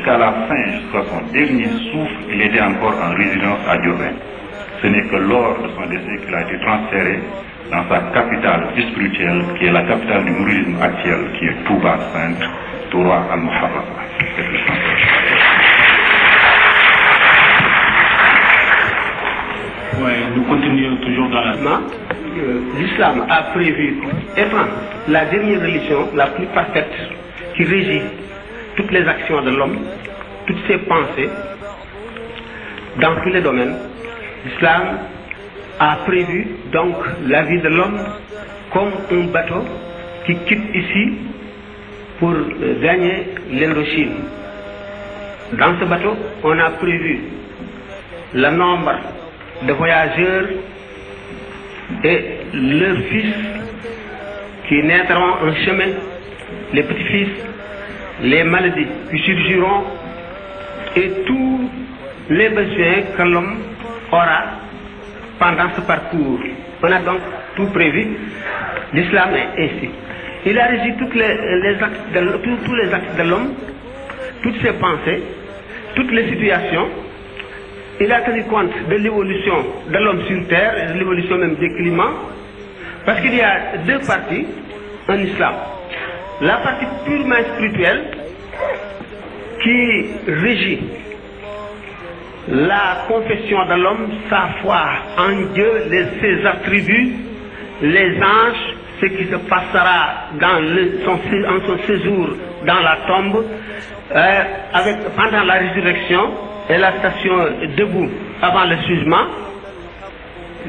jusqu'à la fin, jusqu'à son dernier souffle, il était encore en résidence à Diourbel. Ce n'est que lors de son décès qu'il a été transféré dans sa capitale spirituelle, qui est la capitale du mouridisme actuel, qui est Touba Sainte, Touba al-Muharrama. Oui, nous continuons toujours dans la... L'islam a prévu, étant la dernière religion la plus parfaite qui régit toutes les actions de l'homme, toutes ses pensées, dans tous les domaines, l'islam a prévu donc la vie de l'homme comme un bateau qui quitte ici pour gagner l'Indochine. Dans ce bateau, on a prévu le nombre de voyageurs et leurs fils qui naîtront en chemin, les petits-fils, les maladies qui surgiront et tous les besoins que l'homme aura pendant ce parcours. On a donc tout prévu. L'islam est ainsi. Il a régi tous les actes de l'homme, toutes ses pensées, toutes les situations. Il a tenu compte de l'évolution de l'homme sur terre et de l'évolution même des climats, parce qu'il y a deux parties en islam. La partie purement spirituelle qui régit la confession de l'homme, sa foi en Dieu, ses attributs, les anges, ce qui se passera dans son séjour dans la tombe, pendant la résurrection et la station debout avant le jugement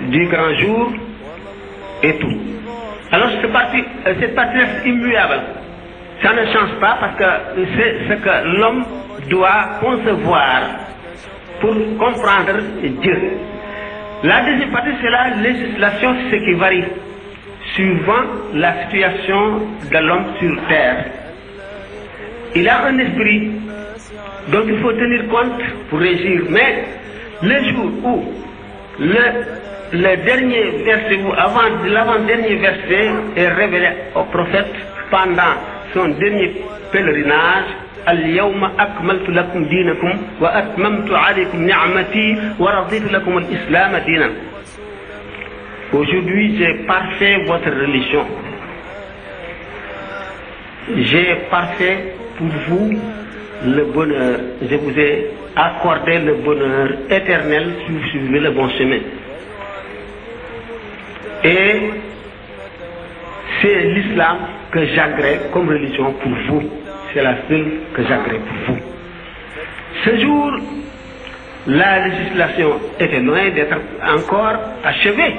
du grand jour et tout. Alors cette partie reste immuable. Ça ne change pas parce que c'est ce que l'homme doit concevoir pour comprendre Dieu. La deuxième partie, c'est la législation, ce qui varie suivant la situation de l'homme sur terre. Il a un esprit dont il faut tenir compte pour régir. Mais le jour où le dernier verset, ou l'avant-dernier verset est révélé au prophète pendant son dernier pèlerinage, Al-yawma akmaltu lakum dinakum wa atmamtu alaykum ni'mati wa raditu lakum al-islam dinan. Aujourd'hui, j'ai parfait votre religion. J'ai parfait pour vous le bonheur. Je vous ai accordé le bonheur éternel si vous suivez le bon chemin. Et c'est l'islam que j'agrée comme religion pour vous. C'est la seule que j'agrée pour vous. Ce jour, la législation était loin d'être encore achevée.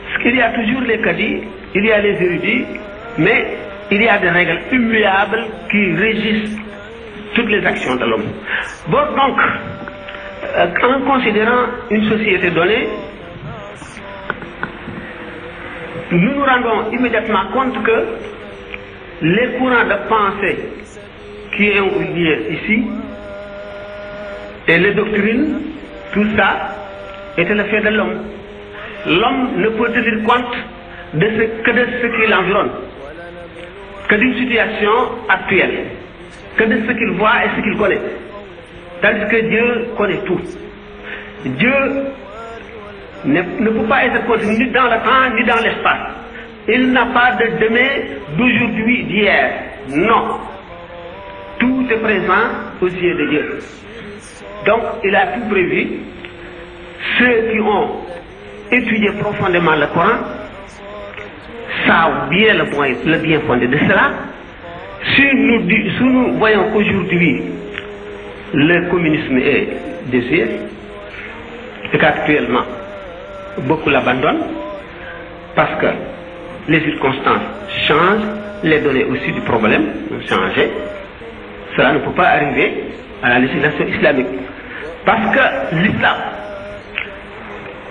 Parce qu'il y a toujours les cadis, il y a les érudits, mais il y a des règles immuables qui régissent toutes les actions de l'homme. Bon, donc, en considérant une société donnée, nous nous rendons immédiatement compte que les courants de pensée qui ont eu lieu ici et les doctrines, tout ça était le fait de l'homme. L'homme ne peut tenir compte que de ce qui l'environne, que d'une situation actuelle, que de ce qu'il voit et ce qu'il connaît. Tandis que Dieu connaît tout. Dieu ne peut pas être contenu ni dans le temps ni dans l'espace. Il n'a pas de demain, d'aujourd'hui, d'hier. Non. Tout est présent aux yeux de Dieu. Donc, il a tout prévu. Ceux qui ont étudié profondément le Coran savent bien le bien fondé de cela. Si nous voyons qu'aujourd'hui le communisme est désuet et qu'actuellement beaucoup l'abandonnent parce que les circonstances changent, les données aussi du problème ont changé, cela ne peut pas arriver à la législation islamique. Parce que l'islam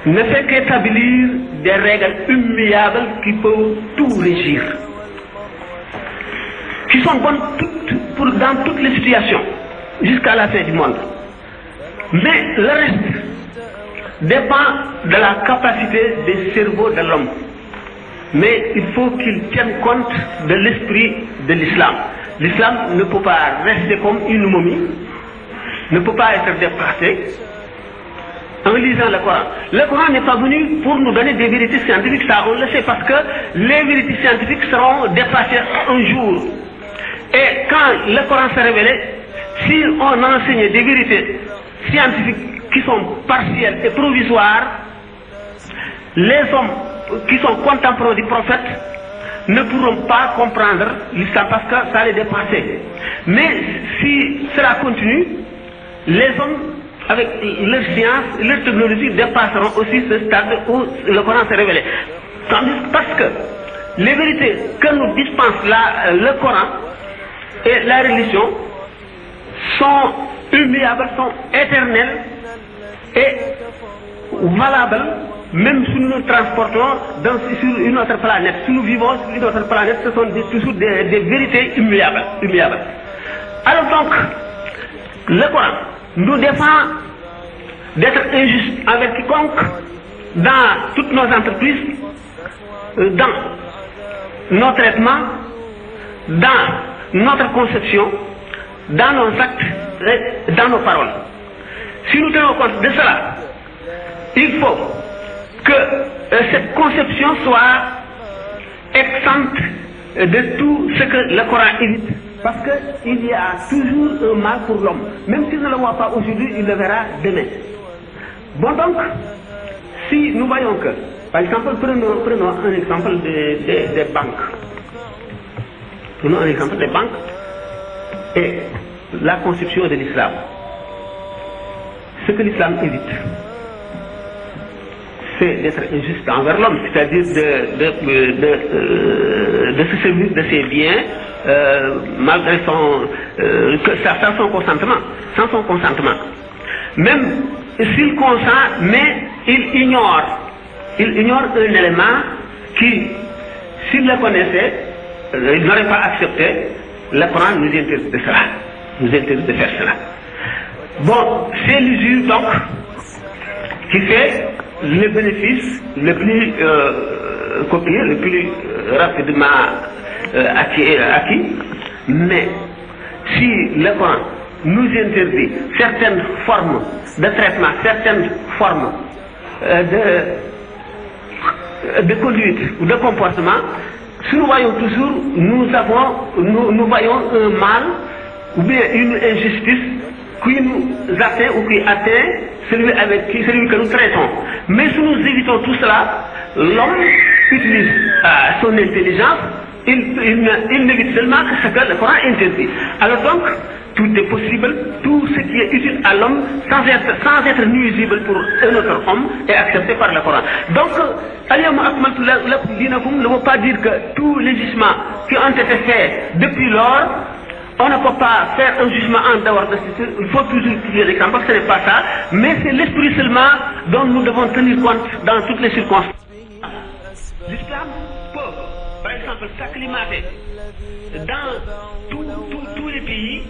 ne fait qu'établir des règles immuables qui peuvent tout régir, qui sont bonnes dans toutes les situations, jusqu'à la fin du monde. Mais le reste dépend de la capacité des cerveaux de l'homme. Mais il faut qu'il tienne compte de l'esprit de l'islam. L'islam ne peut pas rester comme une momie, ne peut pas être déplacé en lisant le Coran. Le Coran n'est pas venu pour nous donner des vérités scientifiques, ça on le sait, parce que les vérités scientifiques seront dépassées un jour. Et quand le Coran s'est révélé, si on enseigne des vérités scientifiques qui sont partielles et provisoires, les hommes qui sont contemporains du prophète ne pourront pas comprendre l'islam parce que ça les dépasse. Mais si cela continue, les hommes, avec leur science, leur technologie, dépasseront aussi ce stade où le Coran s'est révélé. Parce que les vérités que nous dispense le Coran et la religion sont immuables, sont éternelles et valables, même si nous nous transportons sur une autre planète. Si nous vivons sur une autre planète, ce sont toujours des vérités immuables. Alors donc, le Coran nous défend d'être injuste avec quiconque dans toutes nos entreprises, dans nos traitements, dans notre conception, dans nos actes et dans nos paroles. Si nous tenons compte de cela, il faut que cette conception soit exempte de tout ce que le Coran évite. Parce qu'il y a toujours un mal pour l'homme. Même s'il ne le voit pas aujourd'hui, il le verra demain. Bon donc, si nous voyons que, par exemple, prenons un exemple des banques. Prenons un exemple des banques et la conception de l'islam. Ce que l'islam évite, c'est d'être injuste envers l'homme, c'est-à-dire de se servir de ses biens malgré sans son consentement. Même s'il consent, mais il ignore un élément qui, s'il le connaissait, il n'aurait pas accepté. Le Coran nous interdit de cela, nous interdit de faire cela. Bon, c'est l'usure donc qui fait le bénéfice le plus copié, le plus rapidement acquis. Mais si le Coran nous interdit certaines formes de traitement, certaines formes de conduite ou de comportement, si nous voyons toujours, nous voyons un mal ou bien une injustice qui nous atteint ou qui atteint celui que nous traitons. Mais si nous évitons tout cela, l'homme utilise son intelligence, il n'évite seulement que ce que le Coran interdit. Alors donc, tout est possible, tout ce qui est utile à l'homme sans être nuisible pour un autre homme est accepté par le Coran. Donc, ne veut pas dire que tous les jugements qui ont été faits depuis lors, on ne peut pas faire un jugement en dehors de ce. Il faut toujours trouver des exemples, ce n'est pas ça, mais c'est l'esprit seulement dont nous devons tenir compte dans toutes les circonstances. L'islam peut, par exemple, s'acclimater dans tous les pays,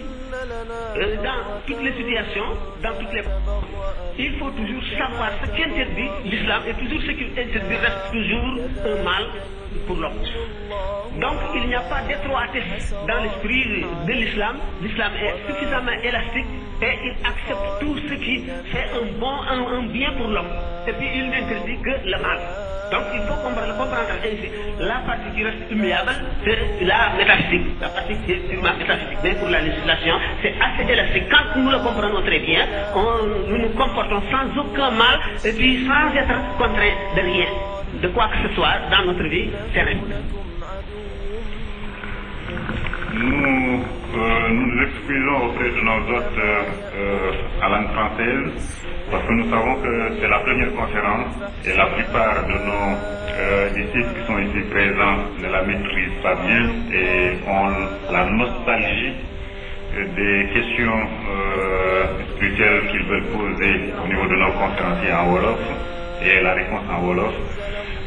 dans toutes les situations, dans toutes les... Il faut toujours savoir ce qui interdit l'islam et toujours ce qui interdit reste toujours un mal pour l'homme. Donc il n'y a pas d'étroitesse dans l'esprit de l'islam. L'islam est suffisamment élastique et il accepte tout ce qui fait un bien pour l'homme. Et puis il n'interdit que le mal. Donc il faut comprendre ainsi. La partie qui reste immuable, c'est la métaphysique. La partie qui est purement métaphysique. Mais pour la législation, c'est assez élastique. Quand nous le comprenons très bien, nous nous comportons sans aucun mal et puis sans être contraints de rien, de quoi que ce soit dans notre vie terrestre. Nous nous excusons auprès de nos hôtes à langue française parce que nous savons que c'est la première conférence et la plupart de nos disciples qui sont ici présents ne la maîtrisent pas bien et ont la nostalgie des questions spirituelles qu'ils veulent poser au niveau de nos conférenciers en Wolof et la réponse en Wolof.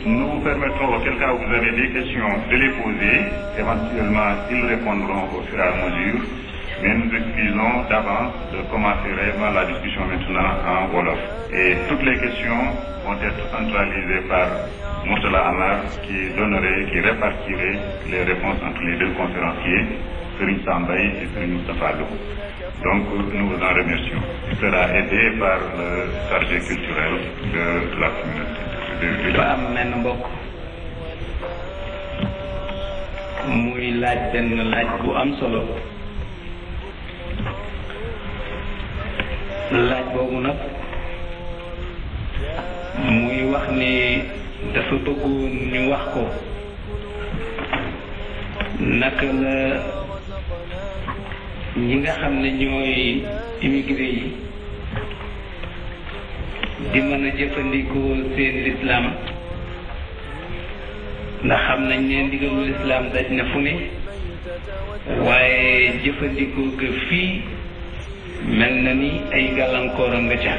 Nous vous permettrons, auquel cas vous avez des questions, de les poser. Éventuellement, ils répondront au fur et à mesure. mais nous excusons d'avance de commencer réellement la discussion maintenant en Wolof. Et toutes les questions vont être centralisées par Mourtala Amar qui répartirait les réponses entre les deux conférenciers, Serigne Sambay et Serigne Moustapha Lo. Donc nous vous en remercions. Il sera aidé par le chargé culturel de la communauté. dafa am menn mbokk muy laaj benn laaj bu am solo laaj boobu nag muy wax ne dafa bëggoon ñu wax ko naka la ñi nga xam ne ñooy immigré yi di mën a jëfandikoo seen lislaam ndax xam nañ ne ndigalu lislaam daj na fu ne waaye jëfandikoo ga fii mel na ni ay gàllankoor nga ca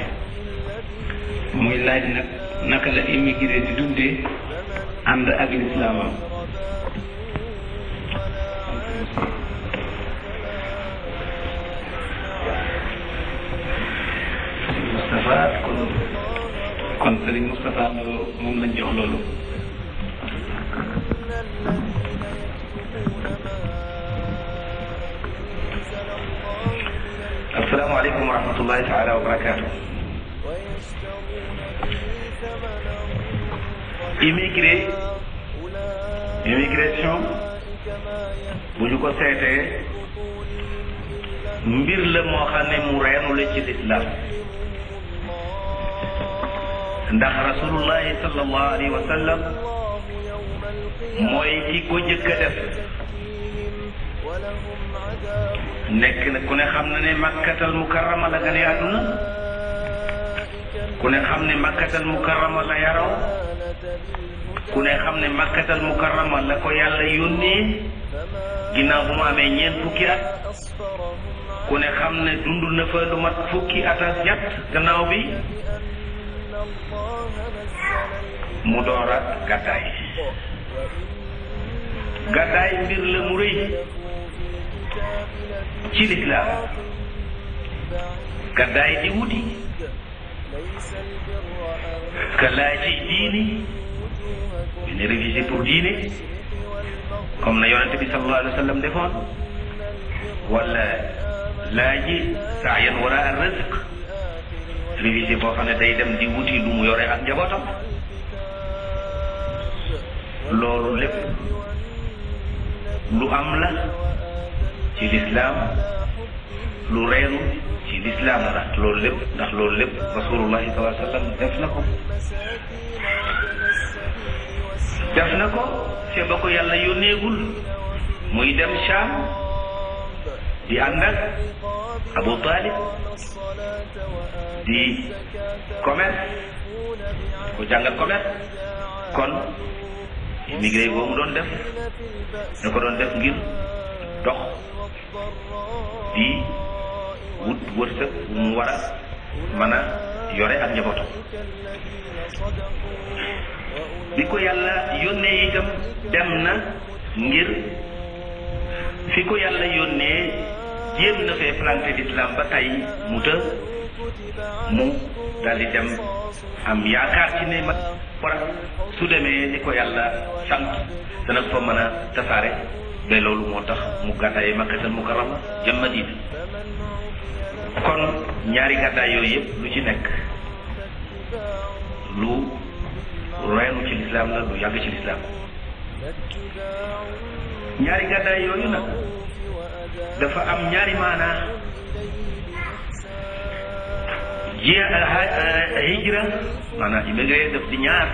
muy laaj nag naka la immigré di dundee ànd ak lislaamam. kon Serigne Moustapha moom lañ jox loolu. asalaamaaleykum wa rahmatullahi taala wa barakaatu. immigration bu ñu ko seetee mbir la moo xam ne mu reenu la ci lislaam ndax rasulullahi sallallahu alayhi wa sallam mooy ki ko jëkk a def nekk na ku ne xam na ne makkatal mukarrama la gane àdduna ku ne xam ne makkatal mukarrama la yaroo ku ne xam ne makkatal mukarrama la ko yàlla yónnee ginnaaw bu mu amee ñeent fukki at ku ne xam ne dund na fa lu mat fukki at ak ñett gannaaw bi mu door a gàddaay gàddaay mbir la mu rëy ci lislaam gàddaay di wuti ka laaji diini une révisé pour diine comme na yonente bi sallallahu alayhi wa sallam defoon wala laaji saayan wara ar rizq révisé boo xam ne day dem di wuti lu mu yore ak njabootam loolu lépp lu am la ci lislaam lu reenu ci lislaam la loolu lépp ndax loolu lépp rasulullahi sallallahu alayhi wa sallam def na ko te ba ko yàlla yónneegul muy dem Sham di ànd ak Abu Talib di commerce ko jàngal commerce kon immigré boobu mu doon def da ko doon def ngir dox di wut wërsëg bu mu war a mën a yore ak njabootam bi ko yàlla yónnee itam dem na ngir fi ko yàlla yónnee jéem na fee planté l'islam ba tey mu daal di dem am yaakaar ci ne ma war a su demee di ko yàlla sant dana fa mën a tasaare ba loolu moo tax mu gàddaay Makkatal Mukarrama jëm Madina kon ñaari gàddaay yooyu yëpp lu ci nekk lu reenu ci lislaam la lu yàgg ci lislaam ñaari gàddaay yooyu nag dafa am ñaari maanaa hijra maanaam immigré daf di ñaar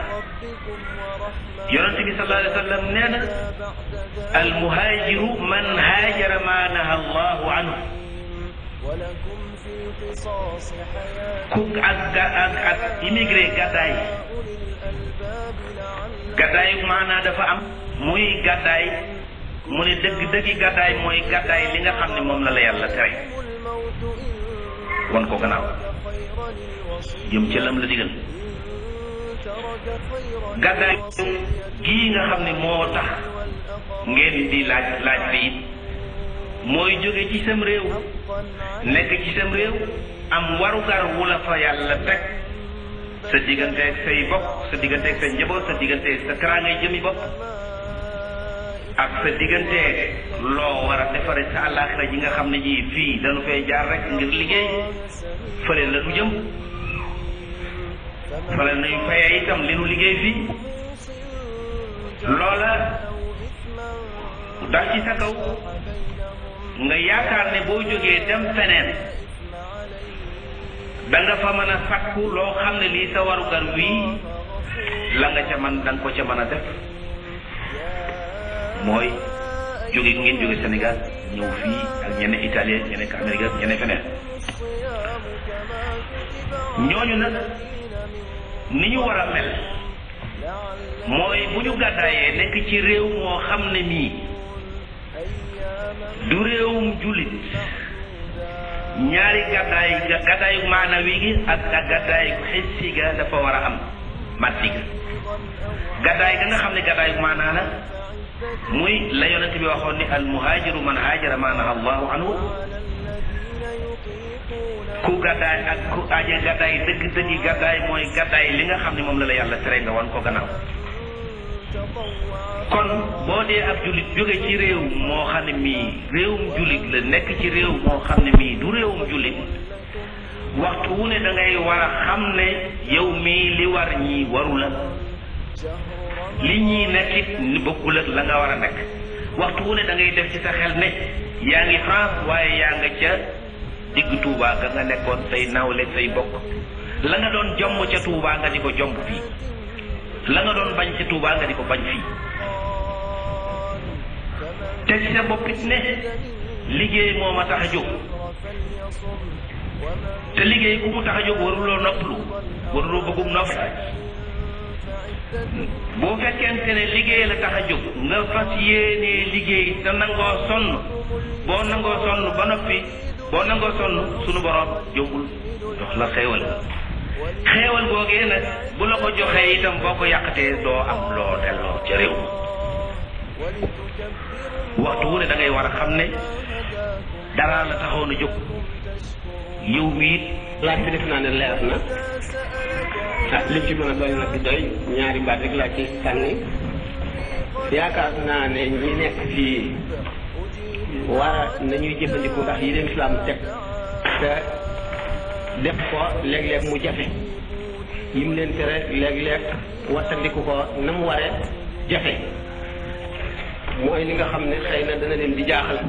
yonente bi sallallahu alayhi wa sallam nee na al muhaajiru man haajara ma naha allahu anhu ku ak immigré gàddaay maanaa dafa am muy gàddaay mu ne dëgg gàddaay mooy gàddaay li nga xam ne moom la yàlla tere won ko gannaaw jëm ca lam la digal gàddaay gii nga xam ne moo tax ngeen di laaj bi mooy jóge ci sam réew nekk ci sam réew am warugar wu la fa yàlla teg sa digganteeg say bopp sa digganteeg sa njaboot sa digganteeg sa teraangay jëmi bopp ak sa digganteeg loo war a defare sa àllaaxira ji nga xam ne ji fii dañu fay jaar rek ngir liggéey fële la du jëm fële nañu fayee itam li nu liggéey fii loola dal ci sa kaw nga yaakaar ne boo jógee dem feneen da nga fa mën a sakku loo xam ne lii sa warugar wii la nga ca man da nga ko ca mën a def mooy jóge ngeen jóge Sénégal ñëw fii ak ñeneen Italien ñeneen Amérique ak ñeneen feneen ñooñu nag ni ñu war a mel mooy bu ñu gàddaayee nekk ci réew moo xam ne mii du réewum jullit ñaari gàddaayu maanawi gi ak gàddaayu xissi ga dafa war a am matti ga gàddaay ga nga xam ne gàddaayu maanaa la muy la yonent bi waxoon ni al muhaajiru man haajara ma naha allahu anhu ku gàddaay ak ku aje gàddaay dëgg gàddaay mooy gàddaay li nga xam ne moom la yàlla tere nga wan ko gannaaw kon boo dee ab jullit jóge ci réew moo xam ne mii réewum jullit la nekk ci réew moo xam ne mii du réewum jullit waxtu wu ne da ngay war a xam ne yow mii li war ñii waru la li ñii nekkit ni bokkul ak la nga war a nekk waxtu wu ne da ngay def ci sa xel ne yaa ngi France waaye yaa nga ca digg Touba ga nga nekkoon say nawleeg say bokk la nga doon jomm ca Touba nga di ko jomb fii la nga doon bañ ca Touba nga di ko bañ fii te ci sa boppit ne liggéey moo ma tax a jóg te liggéey ku mu tax a jóg waruloo noppalu waruloo bëggum nopp boo fekkente ne liggéey la tax a jóg nga fas yéenee liggéey te nangoo sonn boo nangoo sonn ba noppi boo nangoo sonn sunu borom jógul jox la xéewal xéewal googee nag bu la ko joxee itam boo ko yàqatee doo am loo delloo ca réew waxtu wu ne da ngay war a xam ne dara la taxoon a jóg yow mi it laaj bi def naa ne leer na li ci mën a doy nag di doy ñaari baat rek laa ci sànni yaakaar naa ne ñi nekk fii war a nañuy jëfandiku ndax yi leen islam teg te def ko léeg-léeg mu jafe yim leen tere léeg-léeg wattandiku ko na mu waree jafe mooy li nga xam ne xëy na dana leen di jaaxal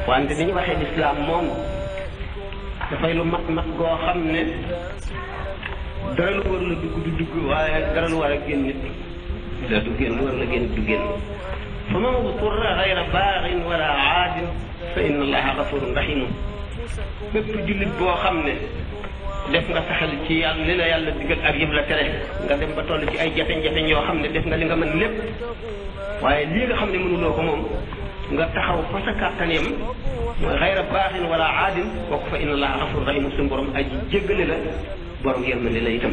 wante ni ñu waxee lislaam moom dafay lu mat goo xam ne dara lu war la dugg du dugg waaye dara lu war a génn nit du génn lu war la génn du génn fa man uturra gayra baaxin wala aadin fa inna allaha gafurun rahimun bépp jullit boo xam ne def nga saxal ci yàlla li la yàlla digal ak yëpp la tere nga dem ba toll ci ay jafe-jafe yoo xam ne def nga li nga mën lépp waaye lii nga xam ne mënuloo ko moom nga taxaw fa sa kàttan yam mooy xayra baaxin wala aadin kooku fa inna allaha gafurun rahim suñu borom aji jéggale la borom yërmande la itam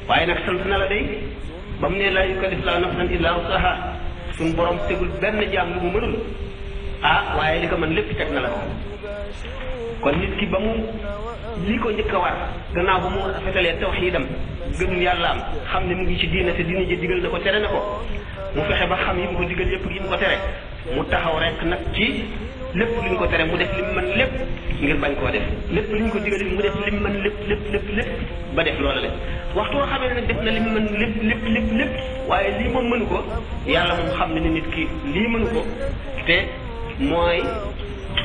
waaye nag sant na la day ba mu ne laa yukallifu llaahu nafsan illaa wusahaa suñu borom tegul benn jaam lu mu mënul waaye li ko mën lépp teg na la ko kon nit ki ba mu li ko njëkk a war gannaaw ba mu rafetalee tawxiidam gëm yàllaam xam ne mu ngi ci diina te diina ji digal na ko tere na ko mu fexe ba xam yi mu ko digal yëpp yi mu ko tere mu taxaw rek nag ci lépp li ñu ko tere mu def li mu mën lépp ngir bañ koo def lépp li ñu ko digal mu def li mu mën lépp ba def loola lépp waxtu woo xamee ne def na li mu mën lépp waaye lii moom mënu ko yàlla moom xam ne ni nit ki lii mënu ko te mooy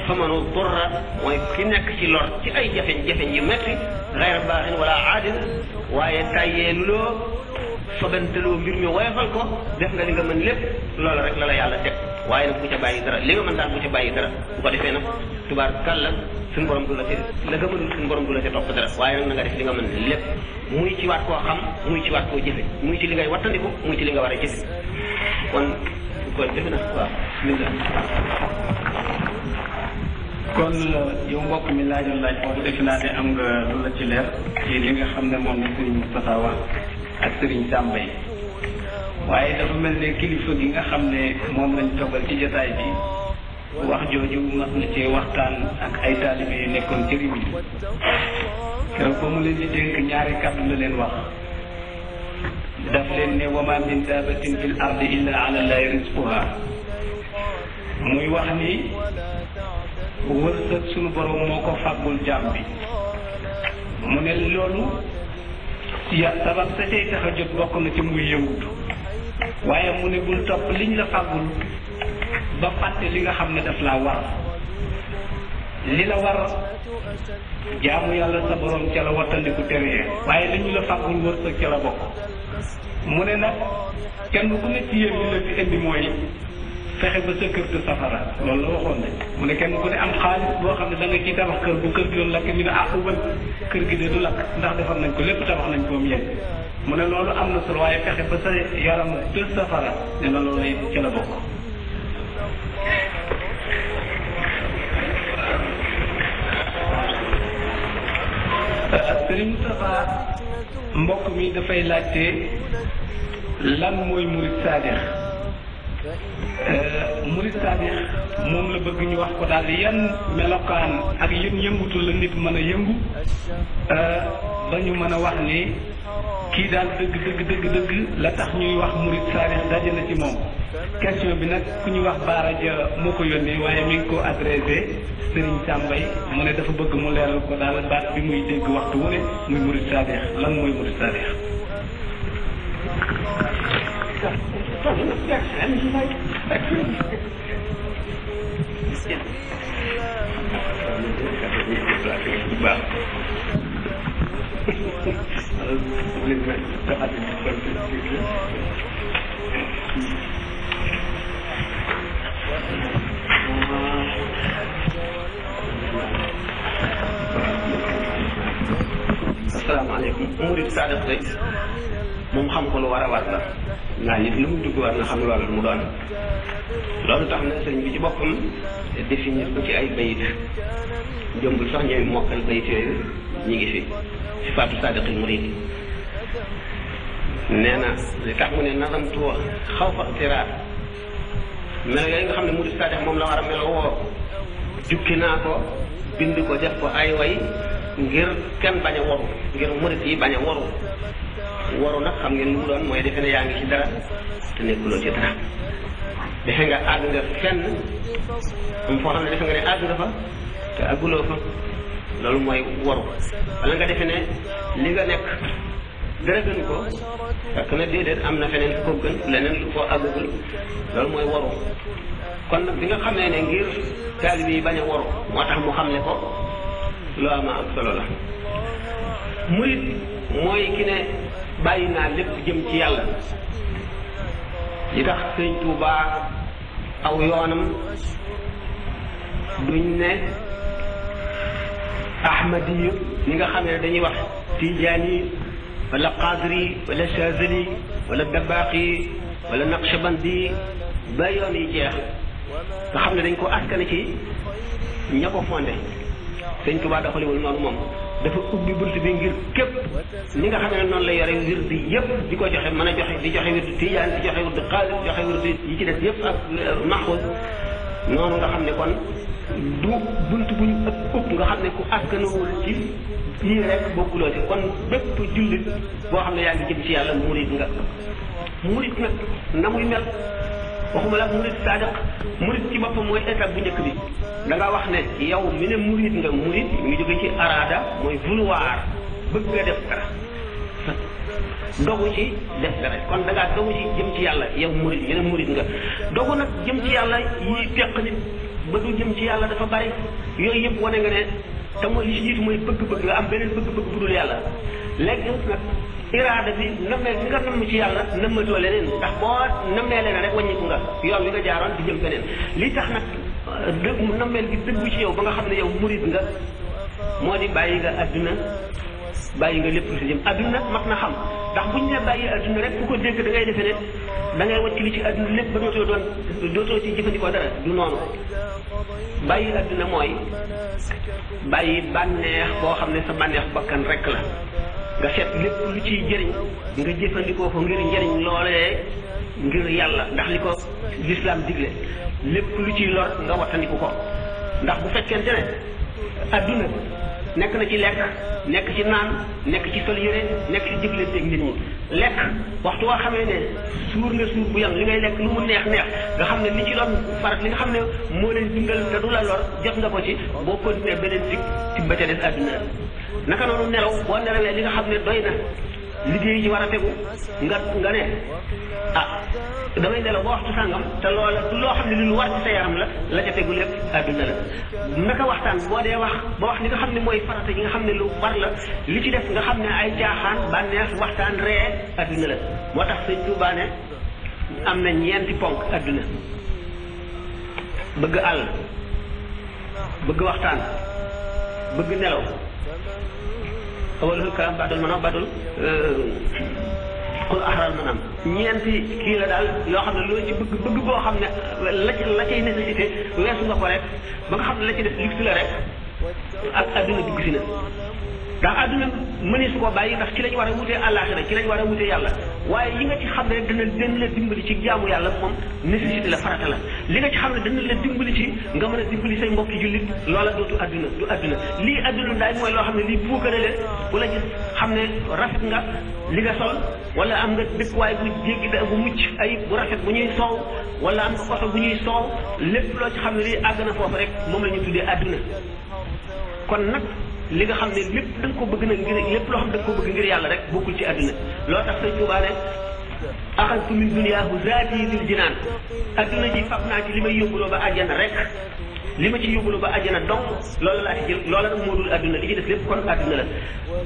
famanu durra mooy ki nekk ci lor ci ay jafe-jafe yu metti xayra baaxin wala aadin waaye tàyyee loo soganteloo mbir mi woyofal ko def nga li nga mën lépp loola rek la yàlla teg waaye nag bu ca bàyyi dara li nga mën daal bu ca bàyyi dara bu ko defee nag tubaar kàlla suñu borom du la ci la nga mënul suñu borom du la ci topp dara waaye nag na nga def li nga mën lépp muy ci waat koo xam muy ci waat koo jëfe muy ci li ngay wattandiku muy ci li nga war a jëfe kon defe na waaw bismillah kon yow mbokk mi laajoon laaj boobu defe naa ne am nga lu la ci leer ci li nga xam ne moom la Serigne Moustapha wax ak Serigne Samba yi waaye dafa mel ne kilifa gi nga xam ne moom lañ toggal ci jotaay bi wax jooju mas na ci waxtaan ak ay taalibe yi nekkoon ci réew mi keroog ba mu leen di dénk ñaari kàddu la leen wax daf leen ne wa ma min daabatin fil ardi illa ala llahi rizquha muy wax ni wërsëg sunu borom moo ko fàggul jaam bi mu ne loolu sabab sa tey tax a jot bokk na ci muy yëngutu waaye mu ne bul topp liñ la fàggul ba fàtte li nga xam ne daf laa war li la war jaamu yàlla sa borom ca la wattandiku teree waaye li ñu la fàggul wërsëg ca la bokk mu ne nag kenn ku ne ci yéen li la fi indi mooy fexe ba sa kër du safara loolu la waxoon ne mu ne kenn ku ne am xaalis boo xam ne da nga ciy tabax kër bu kër gi doon lakk ñu ne ubal kër gi de du lakk ndax defar nañ ko lépp tabax nañ ko mu yegg mu ne loolu am na solo waaye fexe ba sa yaram du safara ne na loolu it ci la bokk. Sëriñ Moustapha mbokk mi dafay laajte lan mooy murid saadix murid saadix moom la bëgg ñu wax ko daal yan melokaan ak yan yëngutu la nit mën a yëngu ba ñu mën a wax ni kii daal dëgg la tax ñuy wax murid saadix daje na ci moom. question bi nag ku ñuy wax Baara Ja moo ko yónnee waaye mi ngi ko adressé Serigne Sambay mu ne dafa bëgg mu leeral ko daal baat bi muy dégg waxtu wu ne muy murid saadix lan mooy murid saadix. asalaamaaleykum murid saadix de moom xam ko lu war a war la naa nit lu mu dugg war na xam loolu mu doon loolu tax na sëriñ bi ci boppam définir ko ci ay bayit jombul sax ñooy mokkal bayit yooyu ñi ngi fi sifaatu saadiqil murid nee na li tax mu ne nazamtu xaw fa tiraat melo yooyu nga xam ne murid saadix moom la war a melo woo jukki naa ko bind ko def ko ay way ngir kenn bañ a waru ngir murid yi bañ a waru nag xam ngeen lu mu doon mooy defe ne yaa ngi ci dara te nekkuloo ci dara defe nga àgg nga fenn am foo xam ne defe nga ne àgg nga fa te àgguloo fa loolu mooy waru wala nga defe ne li nga nekk dara gën ko fekk na déedéet am na feneen fu ko gën leneen lu foo àggagul loolu mooy waru kon nag bi nga xamee ne ngir taalibe yi bañ a waru moo tax mu xam ne ko loo am solo la murid mooy ki ne bàyyi naa lépp jëm ci yàlla li tax sëñ Tuubaa aw yoonam duñ ne ahmadi ñi nga xam ne dañuy wax tijaani wala qadri wala chazali wala dabaqi wala naqshbandi ba yoon yi jeex nga xam ne dañ ko askane ci ña ko fondé sëñ Tuubaa doxaliwul noonu moom dafa ubbi bunt bi ngir képp ni nga xam ne noonu la yore wirdi yëpp di ko joxe mën a joxe di joxe wirdi tijaan di joxe wirdi xaalis di joxe wirdi yi ci des yëpp ak maxuus noonu nga xam ne kon du bunt bu ñu ëpp nga xam ne ku askanawul ci yii rek bokkuloo ci kon bépp jullit boo xam ne yaa ngi jëm ci yàlla murid nga murid nag na muy mel waxuma la murid saadiq murid ci boppam mooy étape bu njëkk bi da nga wax ne yow mi ne murid nga murid mi ngi jóge ci araada mooy vouloir bëgg nga def dara dogu ci def dara kon da ngaa dogu ci jëm ci yàlla yow murid mi ne murid nga dogu nag jëm ci yàlla yi teq nit ba du jëm ci yàlla dafa bari yooyu yëpp wane nga ne te mooy li ci jiitu mooy bëgg-bëgg nga am beneen bëgg-bëgg bu dul yàlla léegi nag iraada bi nammee bi nga namm ci yàlla nammatoo leneen ndax boo nammee leneen rek wàññiku nga yoon wi nga jaaroon di jëm feneen li tax nag nammeel gi dëggu ci yow ba nga xam ne yow murid nga moo di bàyyi nga adduna bàyyi nga lépp lu si jëm adduna mat na xam ndax buñ ne bàyyi adduna rek ku ko dégg da ngay defee ne da ngay wàcc li ci adduna lépp ba dootoo ci jëfandikoo dara du noonu bàyyi adduna mooy bàyyi bànneex boo xam ne sa bànneex bakkan rek la nga seet lépp lu ciy jëriñ nga jëfandikoo ko ngir njëriñ loolee ngir yàlla ndax li ko l'islam digle lépp lu ciy lor nga wattandiku ko ndax bu fekkente ne adduna nekk na ci lekk nekk ci naan nekk ci sol yére nekk ci jëflanteeg nit ñi lekk waxtu waa xamee ne suur nga suur bu yam li ngay lekk lu mu neex neex nga xam ne li ci doon farat li nga xam ne moo leen dundal te du la lor jot nga ko ci boo continuer beneen ci ba ca des adduna naka noonu nelaw boo nelawee li nga xam ne doy na liggéey ji war a tegu nga ne damay nelaw ba waxtu sàngam te loola loo xam ne li lu war ci sa yaram la ca tegu lépp adduna la naka waxtaan boo dee wax ba wax li nga xam ne mooy farata yi nga xam ne lu war la li ci def nga xam ne ay jaaxaan bànneex waxtaan ree adduna la moo tax sëñ Tuubaa ne am na ñeenti ponk adduna bëgg àll bëgg waxtaan bëgg nelaw awalul kalam badul manam badul kul ahral manam ñeenti kii la daal yoo xam ne loo ci bëgg boo xam ne la cay nécessité weesu nga ko rek ba nga xam ne la ci def luxe la rek ak adduna dugg si na ndax adduna mënee su ko bàyyi ndax ci lañ war a wutee àllaaxira ci lañ war a wutee yàlla waaye yi nga ci xam ne rek dana la dimbali ci jaamu yàlla moom nécessité la farata la li nga ci xam ne dana la dimbali ci nga mën a dimbali say mbokki jullit loola dootu adduna du adduna lii adduna daay mooy loo xam ne lii puukare leen bu la gis xam ne rafet nga li nga sol wala am nga dëkkuwaay bu jéggi da bu mucc ayib bu rafet bu ñuy soow wala am nga oto bu ñuy soow lépp loo ci xam ne lii àgg na foofu rek moom la ñu tuddee adduna kon nag li nga xam ne lépp da nga ko bëgg nag ngir lépp loo xam da nga ko bëgg ngir yàlla rek bokkul ci adduna loo tax sëñ Tuubaa ne axaltu min duniyaahu zaati dil jinaan adduna ji fab naa ci li may yóbbuloo ba àjjana rek li ma ci yóbbuloo ba àjjana donc loolu laa ci jël loola nag moo dul adduna li ci def lépp kon adduna la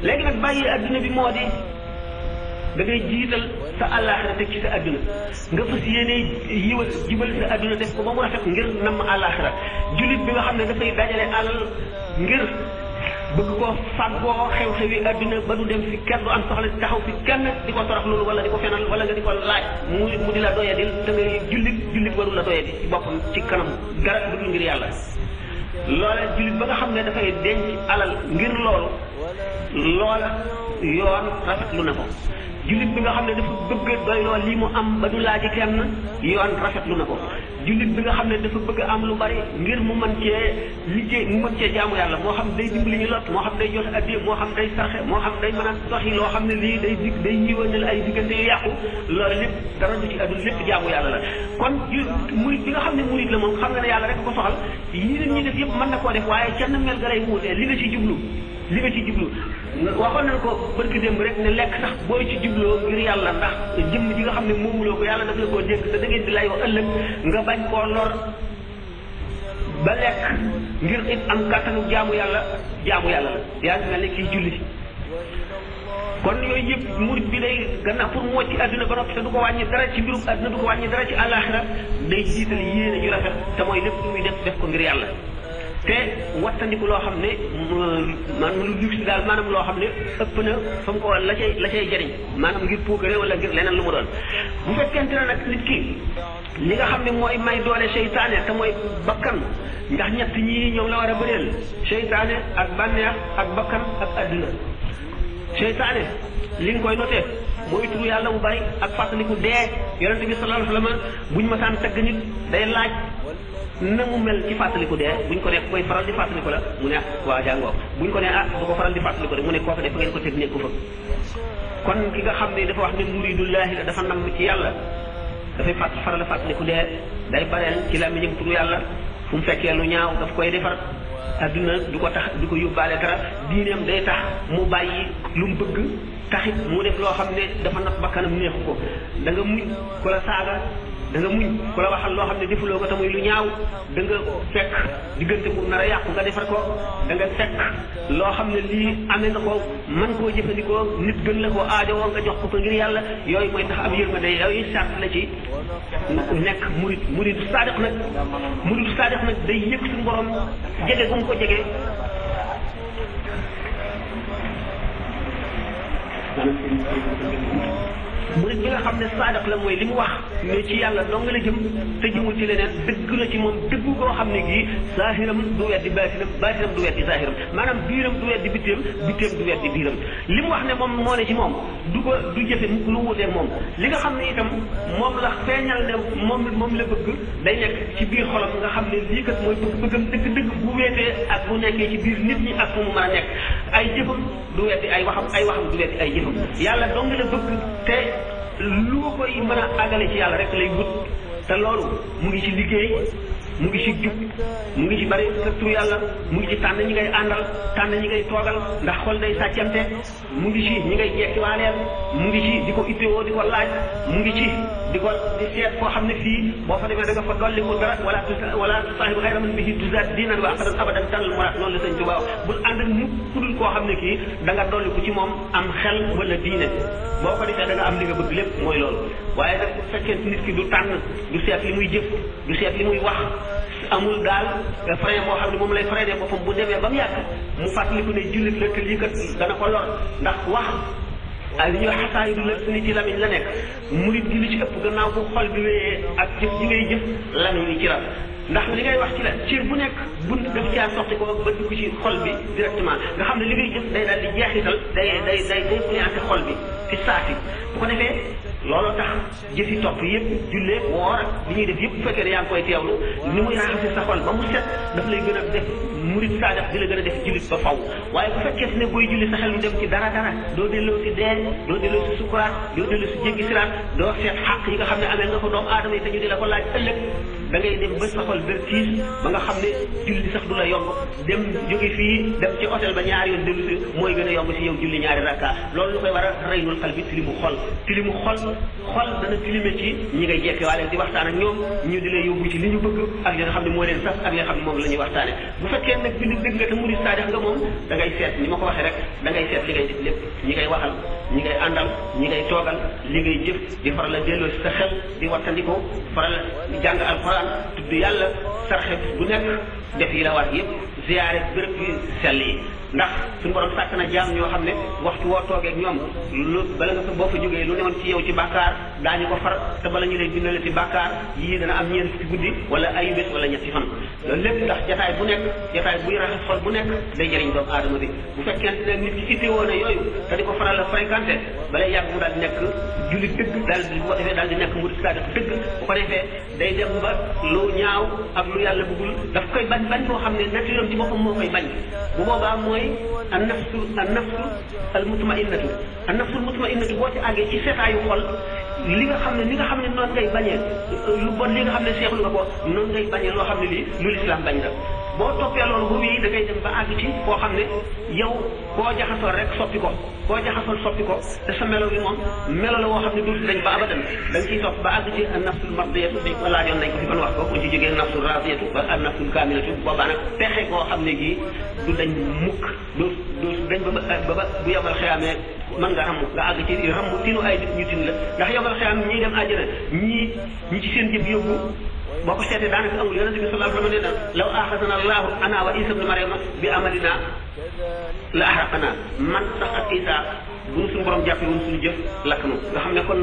léegi nag bàyyi adduna bi moo di da ngay jiital sa àllaaxira teg ci sa adduna nga fas yéene yiwal jibal sa adduna def ko ba mu rafet ngir namm àllaaxira jullit bi nga xam ne dafay dajale alal ngir bëgg koo fàggoo xew-xewi adduna ba du dem fi kenn du am soxla taxaw fi kenn di ko torox loolu wala di ko fenal wala nga di ko laaj mu di la doyadil da ngay jullit warul la doyadi ci boppam ci kanam dara du ngir yàlla loola jullit ba nga xam ne dafay denc alal ngir loolu loola yoon rafetlu na ko jullit bi nga xam ne dafa bëgg doyloo lii mu am ba du laaji kenn yoon rafetlu na ko jullit bi nga xam ne dafa bëgg am lu bari ngir mu mën cee liggéey mu mën cee jaamu yàlla moo xam day dimbali ñu lot moo xam day joxe addiya moo xam day sarxe moo xam day mën a doxi loo xam ne lii day yiwanal ay diggante yu yàqu loolu lépp dara du ci addul lépp jaamu yàlla la kon murid bi nga xam ne murid la moom xam nga ne yàlla rek ko soxal yi nit ñi def yëpp mën na koo def waaye kenn mel ga lay wuutee li nga ci jublu waxoon nañ ko barki démb rek ne lekk sax booy ci jubloo ngir yàlla ndax jëmm ji nga xam ne moomuloo ko yàlla daf la koo dénk te da ngeen di layoo ëllëg nga bañ koo lor ba lekk ngir it am kàttanu jaamu yàlla la yaa ngi mel ne kii julli kon yooyu yëpp murid bi day gannaaw pour moo ci àdduna ba noppi te du ko wàññi dara ci mbirum àdduna du ko wàññi dara ci àllaaxira day jiital yéene ju rafet te mooy lépp lu muy def ko ngir yàlla te wattandiku loo xam ne maanaam lu luxe daal maanaam loo xam ne ëpp na fa mu ko la cay jëriñ maanaam ngir puukare wala ngir leneen lu mu doon bu fekkente ne nag nit ki li nga xam ne mooy may doole seytaane te mooy bakkan ndax ñett ñii ñoom la war a bëreel seytaane ak bànneex ak bakkan ak adduna seytaane li nga koy notee mooy turu yàlla bu bari ak fàttaliku dee yonente bi sallallahu alayhi wa sallam buñ ma saan tagg nit day laaj na mu mel ci fàttaliku dee buñ ko ne koy faral di fàttaliku la mu ne waa jàngoo buñ ko ne du ko faral di fàttaliku de mu ne kooku def ngeen ko teg nekku fa kon ki nga xam ne dafa wax ne muridullahi la dafa nam ci yàlla dafay faral fàttaliku dee day bareel ci làmmiñam turu yàlla fu mu fekkee lu ñaaw daf koy defar adduna du ko tax du ko yóbbaale dara diineem day tax mu bàyyi lu mu bëgg taxit mu def loo xam ne dafa nag bakkanam neexu ko da nga muñ ku la saaga da nga muñ ku la waxal loo xam ne defuloo ko te muy lu ñaaw da nga fekk diggante bu nar a yàqu nga defar ko da nga fekk loo xam ne lii amee nga ko mën koo jëfandikoo nit gën la koo aajowoo nga jox ko ngir yàlla yooyu mooy tax am yërmande yooyu sart la ci nekk muridu saadiq nag day yëg suñu borom jege gu mu ko jege murid bi nga xam ne saadaq la mooy li mu wax mais ci yàlla dong la jëm te jëmul ci leneen dëgg la ci moom dëggu koo xam ne gii zaahiram du weddi baatinam baatinam du weddi zaahiram maanaam biiram du weddi bitteem bitteem du weddi biiram li mu wax ne moom moo ne ci moom du jëfe mukk lu wuuteeg moom li nga xam ne itam moom la feeñal ne moom la bëgg day nekk ci biir xolam nga xam ne lii kat mooy bëggam dëgg-dëgg bu weetee ak bu nekkee ci biir nit ñi ak fu mu mën a nekk ay jëfam du weddi ay waxam du weddi ay jëfam yàlla dong la bëgg te lu koy mën a àggale ci yàlla rek lay wut te loolu mu ngi ci liggéey mu ngi ci jub mu ngi ci bari sa tur yàlla mu ngi ci tànn ñi ngay àndal tànn ñi ngay toogal ndax xol day sàccante mu ngi ci ñi ngay jekki waaleel mu ngi ci di ko ittewoo di ko laaj mu ngi ci di seet foo xam ne fii boo fa demee da nga fa dolli ko dara wala saahibu xayra man bihi tuzaat diinan wa aqadan abadan tànnal muraad noonu la sëñ Tuubaa bul ànd ak mukk ku dul koo xam ne kii da nga dolli ko ci moom am xel wala diine boo ko defee da nga am li nga bëgg lépp mooy loolu waaye nag bu fekkee nit ki du tànn du seet li muy jëf du seet li muy wax amul daal frein boo xam ne moom lay freiné boppam bu demee ba mu yàgg mu fàttaliku ne jullit la te lii kat dana ko lor ndax wax li ñuy wax xasaa yu la ni ci lamiñ la nekk murit gi li ci ëpp gannaaw bu xol bi wéyee ak jëf ji ngay jëf lamiñ li ci la ndax li ngay wax ci la cër bu nekk bunt daf caa soxti ko ba dugg ci xol bi directement nga xam ne li ngay jëf day daal di jeexital day influencé xol bi ci saasi bu ko defee looloo tax jëfi topp yëpp jullee woor ak li ñuy def yëpp bu fekkee ne yaa ngi koy teewlu ni muy raxase sa xol ba mu set daf lay gën a def murit saadax di la gën a def jullit ba faw waaye bu fekkee ne booy julli sa xel lu dem ci dara doo delloo si dee doo delloo si sukuraat doo delloo si jéggi siraat doo seet xàq yi nga xam ne amee nga ko doomu aadama yi te ñu di la ko laaj ëllëg da ngay dem ba sa xol vertige ba nga xam ne julli sax du la yomb dem jóge fii dem ci hôtel ba ñaari yoon dellu si mooy gën a yomb si yow julli ñaari rakka loolu lu koy war a reynul xal bi tilimu xol dana tilime ci ñi ngay jekke waale di waxtaan ak ñoom ñu di lay yóbbu ci li ñu bëgg ak li nga xam ne moo leen saf ak li nga xam ne moom la ñuy waxtaane bu fekkee nag bi dëgg nga te murid saadax nga moom da ngay seet ni ma ko waxee rek da ngay seet li ngay def lépp ñi ngay waxal ñi ngay àndal ñi ngay toogal li ngay jëf di faral a delloo si sa xel di wattandiko faral di jàng alquran tudd yàlla sarxe bu nekk def yi la war yëpp ziyaare bërëb yi sell yi ndax suñu borom sàkk na jaam ñoo xam ne waxtu woo toogee ak ñoom lu bala nga fa boo fa jógee lu newoon ci yow ci bàkkaar daañu ko far te bala ñu leen bindale ci bàkkaar yii dana am ñeent ci guddi wala ay bés wala ñetti fan loolu lépp ndax jataay bu nekk jataay buy raxas xol bu nekk day jëriñ doomu aadama bi bu fekkente ne nit ki ittewoo na yooyu te di ko faral a fréquenté balay yàgg mu daal di nekk jullit dëgg daal di bu ko defee daal di nekk murid saadax dëgg bu ko defee day dem ba lu ñaaw ak lu yàlla bëggul daf koy bañ boo xam ne nature ci boppam moo koy bañ bu boobaa mooy an nafsu al mutmainnatu boo ci àggee ci seetaayu xol li nga xam ne noonu ngay bañee lu bon li nga xam ne seexlu nga ko noonu ngay bañee loo xam ne lii lu lislaam bañ la boo toppee loolu bu wii da ngay dem ba àgg ci koo xam ne yow boo jaxasoo rek soppi ko te sa melo bi moom melo la woo xam ne dootu dañ ba abadan da nga ciy topp ba àgg ci an nafsul mardiyatu bi laajoon nañ ko fi ban wax ko bu ci jógee nafsul radiyatu ba an nafsul kaamilatu boobaa nag pexe koo xam ne gii du dañ mukk doo dañ ba bu yomal xeyaamee mën nga ramm nga àgg ci ramm tinu ay nit ñu tin la ndax yomal xeyaam ñii dem àjjana ñi ci seen jëf yóbbu boo ko seetee daanaka amul yonente bi sallallahu alayhi wa sallam nee na law axasana allahu ana wa isa ibnu mariama bi amalina la ahraqana man sax ak isa bu nu suñu borom jàppee woon suñu jëf lakk nu nga xam ne kon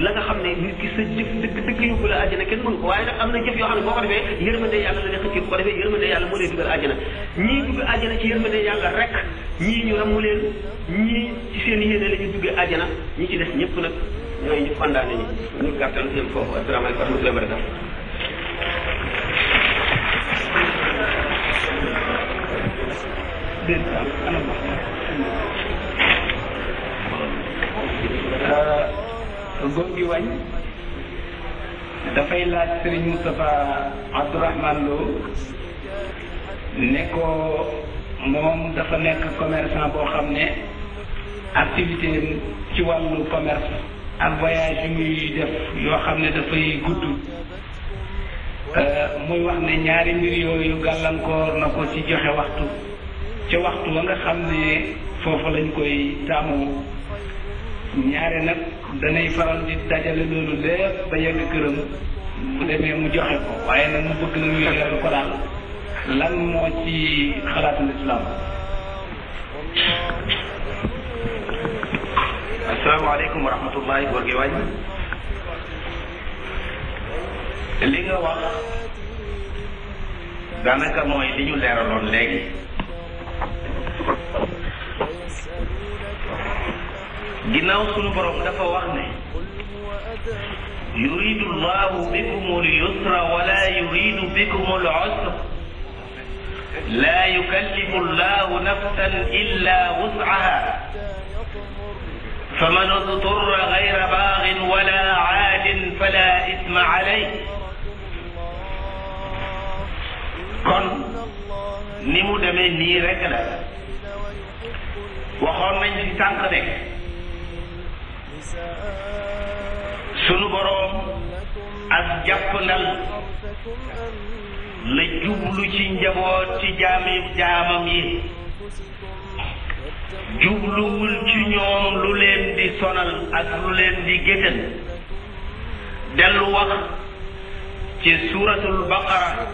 la nga xam ne nit ki sa jëf dëgg yóbbu la àjjana kenn mënu ko waaye nag am na jëf yoo xam ne boo ko defee yërmande yàlla la ne xëcc bu ko defee yërmande yàlla moo lay dugal àjjana ñii dugg àjjana ci yërmande yàlla rek ñii ñu ramu leen ñii ci seen yéene la ñu duggee àjjana ñi ci des ñëpp nag ñooy ñu kondaane ñi ñu gàttal yem foofu asalaamaaleykum wa rahmatullahi wa barakatuh góor gi wañ dafay laaj Serigne Moustapha Abdourahmane Lo ne ko moom dafa nekk commerçant boo xam ne activité ci wàllu commerce ak voyage yu muy def yoo xam ne dafay gudd muy wax ne ñaari mbir yooyu gàllankoor na ko ci joxe waxtu ca waxtu wa nga xam ne foofu lañ koy taamu ñaare nag danay faral di dajale loolu lépp ba yegg këram bu demee mu joxe ko waaye nag mu bëgg na ñu leeral ko daal lan moo ci xalaatul islam. asalaamaaleykum wa rahmatullahi góor gi wàññi li nga wax daanaka mooy li ñu leeraloon léegi ginnaaw sunu borom dafa wax ne yuridu llahu bikum al-yusra wala yuridu bikum al-usra la yukallifu llahu nafsan illa wus'aha faman idturra ghayra baghin wala 'adin fala ithma alayhi kon ni mu demee nii rek la waxoon nañ ci tànk de sunu boroom ak jàppandal la jublu ci njaboot ci jaamam yi jubluwul ci ñoom lu leen di sonal ak lu leen di géttan dellu wax ci suratul baqara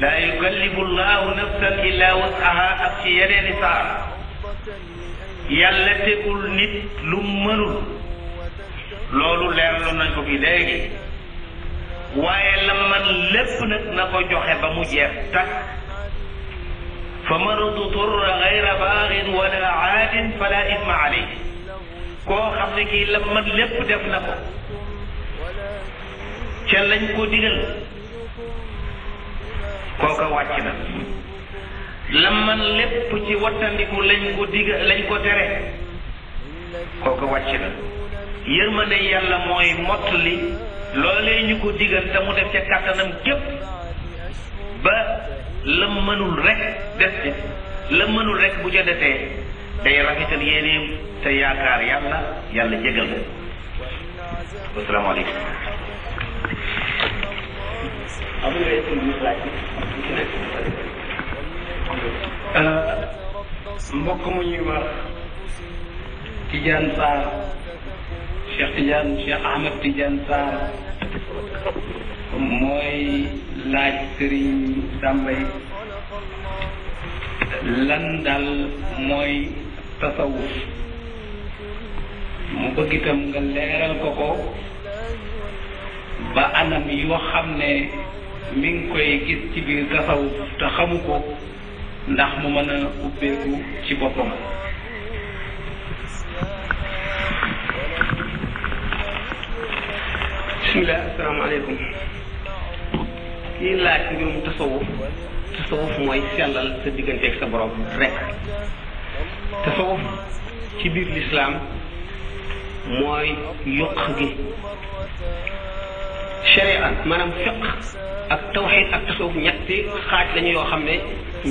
la yukallifu llahu nafsan illa wus'aha ak ci yeneeni saar yàlla tegul nit lu mënul loolu leerlu nañ ko fi léegi waaye la man lépp nag na ko joxe ba mu jeex takk fa man uturra gayra baaxin wala aadin fala isma alayhi koo xam ne kii la man lépp def na ko ca lañ ko digal kooka wàcc na la man lépp ci wattandiku lañ ko tere kooka wàcc na yërmande yàlla mooy mottali loolee ñu ko digal te mu def ca kàttanam képp ba la mënul rek def ci la mënul rek bu ca defee day rafetal yéeneem te yaakaar yàlla jégal ko asalaamaaleykum mbokk mu ñuy wax Tidiane Sarr Cheikh Ahmed Tidiane Sarr mooy laaj Serigne Dambay lan daal mooy tasawuf mu bëgg itam nga leeral ko ba anam yoo xam ne mi ngi koy gis ci biir tasawuf te xamu ko ndax mu mën a ubbeeku ci boppam. bismillah asalaamaaleykum kii laaj mbirum tasawuf mooy sellal sa digganteeg sa borom rek tasawuf ci biir lislaam mooy yokk gi sharia maanaam fiq ak tawxid ak tasawuf ñetti xaaj lañu yoo xam ne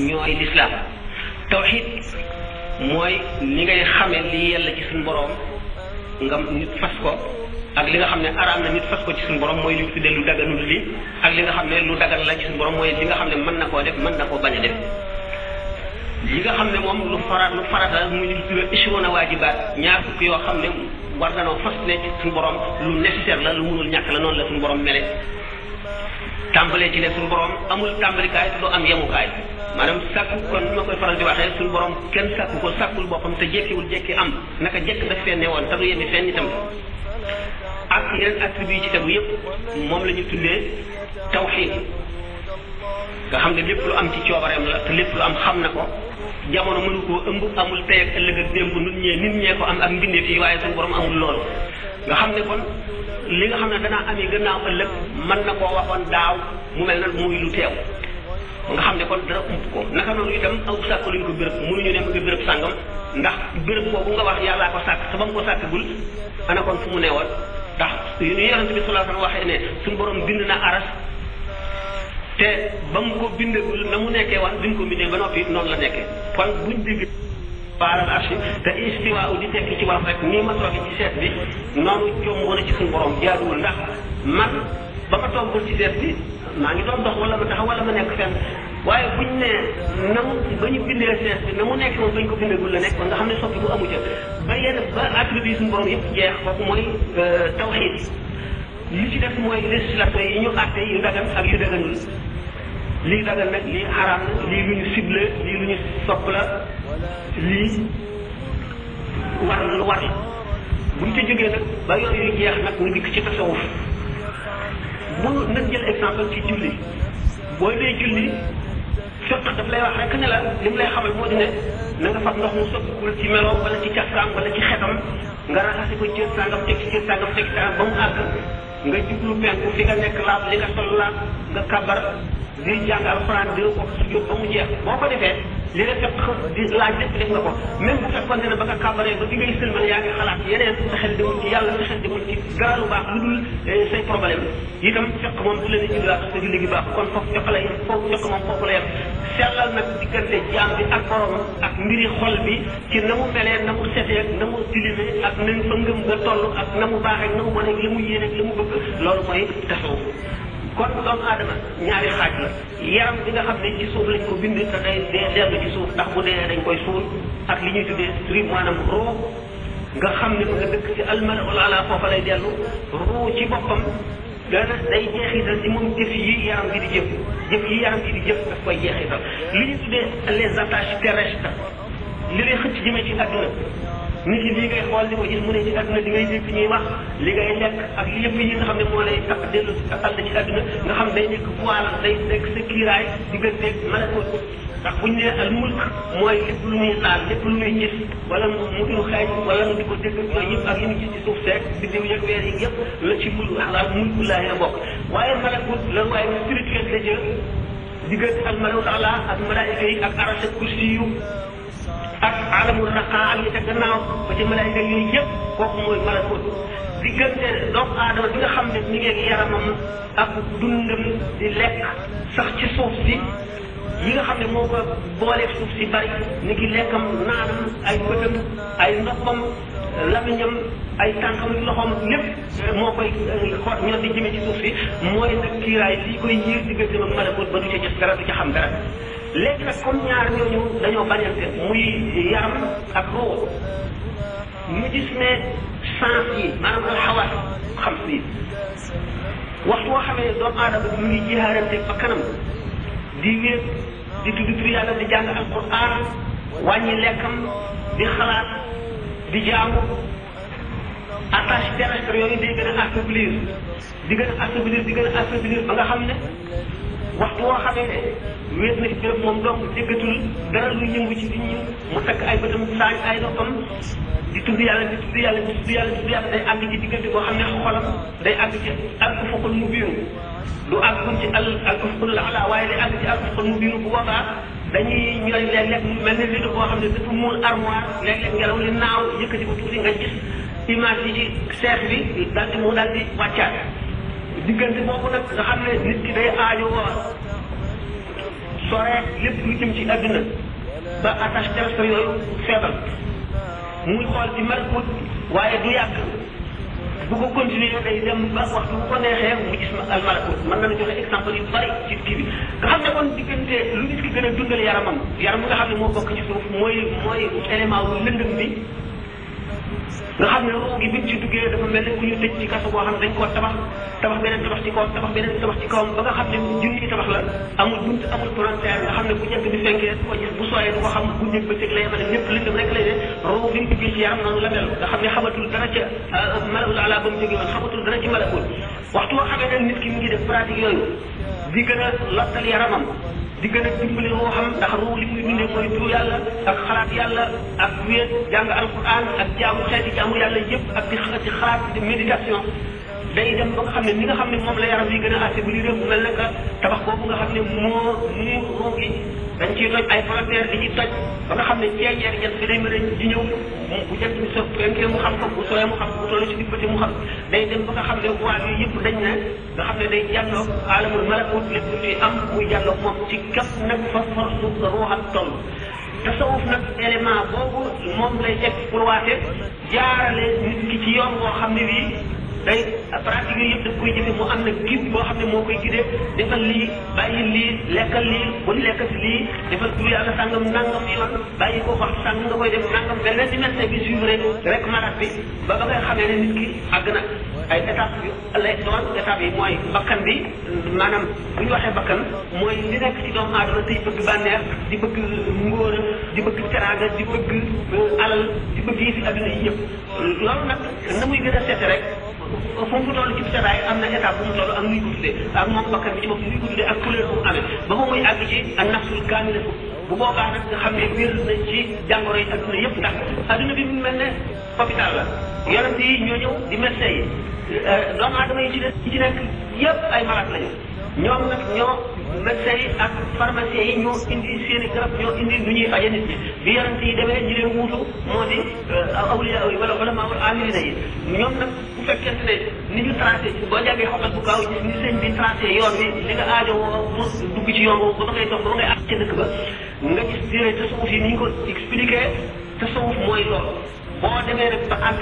ñooy lislaam tawxid mooy li ngay xame li yàlla ci suñu borom nga nit fas ko ak li nga xam ne araam na nit fas ko ci suñu borom mooy li ñu tuddee lu daganul li ak li nga xam ne lu dagan la ci suñu borom mooy li nga xam ne mën na koo def mën na koo bañ a def li nga xam ne moom lu farata muy lu tuddee ishruna waajibaat ñaar fukk yoo xam ne war na noo fas ne ci suñu borom lu nécessaire la lu mënul ñàkk la noonu la suñu borom mele tàmbalee ci ne suñu borom amul tàmbalikaay te du am yemukaay maanaam sàkku kon ma koy faral di waxee suñu borom kenn sàkku ko sàkkul boppam te jekkiwul jekki am naka jekk daf fee newoon te du yemi fenn itam ak yeneen attribut yi ci tegu yëpp moom la ñu tuddee tawxiid nga xam ne lépp lu am ci coobareem la te lépp lu am xam na ko jamono mënu koo ëmb amul tey ak ëllëg ak démb nit ñee ko am ak mbindeef yi waaye suñu borom amul loolu nga xam ne kon li nga xam ne danaa amee gannaaw ëllëg mën na koo waxoon daaw mu mel na muy lu teew nga xam ne kon dara ump ko naka noonu itam aw sàkk luñ ko béréb mënuñu ne mu ngi béréb sàngam ndax béréb boobu nga wax yàllaa ko sàkk te ba mu ko sàkkagul ana kon fu mu newoon ndax yu ñu yonent bi sallallahu alayhi wa sallam waxee ne suñu borom bind na aras te ba mu ko bindagul na mu nekkee woon bi mu ko bindee ba noppi noonu la nekkee kon buñ digg baalal arshi te istiwaa di tekki ci wolof rek nii ma toogee ci seet bi noonu jom woon ci suñu borom jaaduwul ndax man ba ma toogul ci seet bi maa ngi doon dox wala ma taxaw wala ma nekk fenn waaye buñ ne na mu ba ñu bindee seet bi na mu nekk moom bañ ko bindagul la nekk kon nga xam ne soppi bu amu ca ba yenn ba attribut suñu borom yëpp jeex kooku mooy tawxiid li ci def mooy législation yi ñu àtte yu dagan ak yu daganul lii dagan nag lii xaraam na lii lu ñu ciblé lii lu ñu sopp la lii war lu war buñ ca jógee nag ba yooyu jeex nag ñu dikk ci tasawuf bu nag jël exemple ci julli boo dee julli fiq daf lay wax rek ne la li mu lay xamal moo di ne na nga fab ndox mu soppikul ci meloom wala ci cafkaam wala ci xetam nga raxase ko cër sangam teg ci cër sangam teg ci ba mu àgg nga jublu penku fi nga nekk laab li nga sol laab nga kabar di jàng alxuraan di ko sujjóot ba mu jeex boo ko defee li nga fekk di laaj lépp def nga ko même bu fekkoon ne ba nga kabaree ba bi ngay sëlmal yaa ngi xalaat yeneen sa xel demul ci yàlla sa xel demul ci dara lu baax lu dul say problème itam fekk moom du leen a julliwaat sa julli gi baax kon foofu fekk la yem foofu fekk moom foofu la yem sellal nag diggante jaam bi ak borom ak mbiri xol bi ci na mu melee na mu setee na mu tilimee ak nañ fa ngëm nga toll ak na mu baaxee na mu mënee li mu yéene li mu bëgg loolu mooy tasawuf kon doomu aadama ñaari xaaj la yaram bi nga xam ne ci suuf lañ ko bind te day dellu ci suuf ndax bu dee dañ koy suul ak li ñuy tuddee rib maanaam ruu nga xam ne nga dëkk ci almalul ala foofa lay dellu ruu ci boppam dana day jeexital ci moom jëf yi yaram bi di jëf yi yaram bi di jëf daf koy jeexital li ñu tuddee les attaches terrestres li lay xëcc jëmee ci àdduna nit ki lii ngay xool di ko gis mu ne ci àdduna li ngay dégg ñuy wax li ngay lekk ak yëpp yi nga xam ne moo lay tax dellu àll ci àdduna nga xam day nekk voile day nekk sa kiiraay digganteeg malakut ndax buñ ne al mulk mooy lépp lu ñuy laal lépp lu ñuy gis wala mu dul xeeñ wala mu di ko dégg yooyu yëpp ak yi ñu gis ci suuf seeg biddiw yeeg weer yi yëpp la ci mulkullaahi la bokk waaye malakut la waaye spirituel la jël diggante al malakut ala ak malaayika yi ak arsh ak kursi yu ak alamul raqa ak yi ca gannaaw ba ci malaayika yooyu yëpp kooku mooy malakut diggante doomu aadama bi nga xam ne mi ngi yaramam ak dundam di lekk sax ci suuf si yi nga xam ne moo ko booleeg suuf si bari ni ki lekkam naanam ay bëtam ay noppam lamiñam ay tànkam loxoom lépp moo koy xool ñoo di jëmee ci suuf si mooy nag kiiraay lii koy yiir diggante mag malakut ba du ca gis dara du ca xam dara léegi nag comme ñaar ñooñu dañoo bañante muy yaram ak ruu ñu gis ne sens yi maanaam alxawaas xam si waxtu woo xamee doomu aadama mu ngi jihaarante ba kanam di wéet di tudd tur yàlla di jàng alquran wàññi lekkam di xalaat di jaamu attache terrestre yooyu day gën a affaiblir di gën a affaiblir ba nga xam ne waxtu woo xamee ne wéet na ci béréb moom donc déggatul dara luy yëngu ci nit ñi mu takk ay bëtam saañ ay noppam di tudd yàlla day àgg ci diggante boo xam ne xolam day àgg ci al-ufuqul mubiin du àggul ci al-ufuqul a'laa waaye day àgg ci al-ufuqul mubiin bu boobaa dañuy ñooy léeg-léeg mel ne rideau boo xam ne dafa muur armoire léeg-léeg ngelaw li naaw yëkkati ko tuuti nga gis image yi ci seet bi daal di wàccaat diggante boobu nag nga xam ne nit ki day aajo woo sore lépp lu jëm ci àdduna ba attache terrestre yooyu feebal muy xool ci malakut waaye du yàgg bu ko continuer day dem ba waxtu bu ko neexee mu gis al malakut mën na la joxe exemple yu bari ci kii bi nga xam ne kon diggante lu nit ki gën a dundal yaram bi nga xam ne moo bokk ci suuf mooy élément wu lëndëm bi nga xam ne ruu gi bi ci duggee dafa mel ne ku ñu tëj ci kaso boo xam ne dañ koo tabax beneen tabax ci kawam tabax beneen tabax ci kawam ba nga xam ne junni tabax la amul bunt amul frontière nga xam ne bu jant bi fenkee du ko gis bu sooyee du ko xam bu njëkk ba teg la yemale lépp lëndëm rek lay ne ruu gi duggee ci yaram noonu la mel nga xam ne xamatul dara ca malakul ala ba mu jógee woon xamatul dara ci malakul waxtu woo xamee ne nit ki mu ngi def pratique yooyu di gën a lottal yaramam di gën a dimbali ruuxam ndax ruu li muy dundee mooy turu yàlla ak xalaat yàlla ak wéet jàng alquran ak jaamu xeeti jaamu yàlla yëpp ak di xalaat di méditation day dem ba nga xam ne ni nga xam ne moom la yaram yi gën a affaiblir mu mel ne que tabax boobu nga xam ne moo ruu gi dañ ciy toj ay frontière di ci toj ba nga xam ne ceeñeer jant bi day mën a di ñëw bu jant bi so fenkee mu xam ko bu sooyee mu xam bu tollu ci diggante mu xam day dem ba nga xam ne voies yooyu yëpp dañ ne nga xam ne day jàlloo alamul malakut lépp luy am muy jàlloo moom ci képp nag fa force ruuxam toll tasawuf nag élément boobu moom lay exploité jaarale nit ki ci yoon boo xam ne bii day pratique yooyu yëpp daf koy jëfe mu am na guide boo xam ne moo koy guidé defal lii bàyyi lii lekkal lii bul lekkati lii defal tur yàlla sàngam nangam yoon bàyyi ko wax sàng nga koy def nangam benn di médecin bi suivre rek malade bi ba nga xamee ne nit ki àgg na ay étapes yu lay doon étapes yi mooy bakkan bi maanaam bu ñu waxee bakkan mooy li nekk ci doomu aadama tey bëgg bànneex di bëgg ngóor di bëgg teraanga di bëgg alal di bëgg yi fi adduna yi yëpp loolu nag na muy gën a seete rek fu mu toll ci setaay am na étape bu mu toll ak nuy ko tuddee ak moom bakkan bi ci bopp nuy ko tuddee ak couleur bu mu amee ba fa muy àgg ci ak nafsul kaamila bu boobaa nag nga xam ne wér na ci jàngoro yi adduna yëpp ndax adduna bi mu mel ne hôpital la yonent yi ñoo ñëw di médecin yi doomu aadama yi ci nekk yëpp ay malade lañu ñoom nag ñoo médecins yi ak pharmaciens yi ñoo indi seen i garab ñoo indi nu ñuy faje nit ñi bi yonent yi demee ñi leen wuutu moo di awliya yi wala maamul amilina yi ñoom nag bu fekkente ne ni ñu tracé boo jàngee xobat bu gaaw ni sëñ bi tracé yoon bi li nga aajo mu dugg ci yoon boobu ba ngay dox ba ngay àgg ca dëkk ba nga gis dire tasawuf yi ni ñu ko expliqué tasawuf mooy loolu boo demee nag ba àgg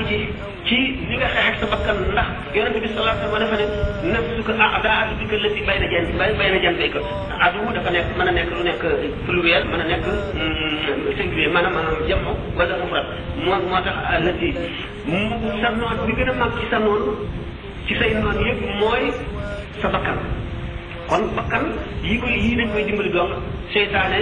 ci li nga xeex ak sa bakkan ndax yonente bi sallallahu alayhi wa sallam dafa ne nafsuka a'daa'u bika allati bayna janbayka adu dafa nekk mën a nekk lu nekk pluriel mën a nekk singulier maanaam jamu wala mufrad moo tax allati sa noon bi gën a mag ci sa noonu ci say noon yëpp mooy sa bakkan kon bakkan yii dañ koy dimbali doom seytaane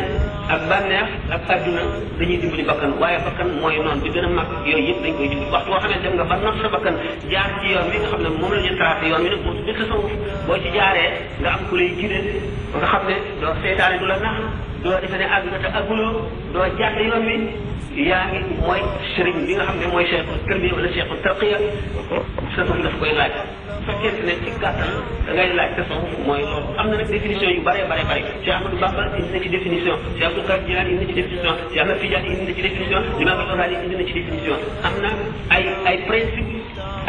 ak bànneex ak adduna dañuy dimbali bakkan waaye bakkan mooy noonu bi gën a mag yooyu yëpp dañ koy dimbali waxtu boo xam ne dem nga ba not sa bakkan jaar ci yoon bi nga xam ne moom la ñu tracé yoon wi nag moom su tasawuf boo ci jaaree nga am ku lay gidee nga xam ne doo seytaane du la nax doo defe ne àgg nga te àgguloo doo jàdd yoon wi yaa ngi mooy sëriñ bi nga xam ne mooy cheikhu tarbiya wala cheikhu tarqiya tasawuf daf koy laaj fekkente ne ci gàttal da ngay laaj tasawuf mooy loolu am na nag définition yu bëree Cheikh Ahmadou Bamba indi na ci définition Cheikh Abdou Kadir Jilani indi na ci définition Cheikh Ahmed Tidiane indi na ci définition Imam Al-Ghazali indi na ci définition am na ay principe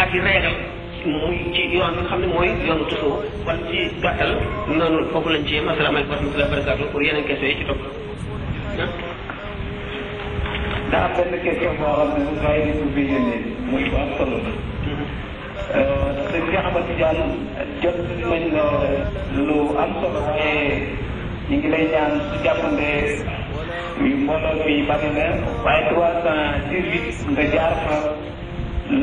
ak i règle muy ci yoon bi nga xam ne mooy yoonu tasawuf kon ci gàttal noonu foofu lañ ci yem asalaamaaleykum wa rahmatullahi wa barakatuh pour yeneen question yi ci topp daa am benn question boo xam ne gars yi dañu ko yónnee muy bu am solo la. sëñ Cheikh Ahmed Tidiane jot nañ la lu am solo waaye ñu ngi lay ñaan su jàppandee mbooloo mi bari na waaye 318 nga jaar fa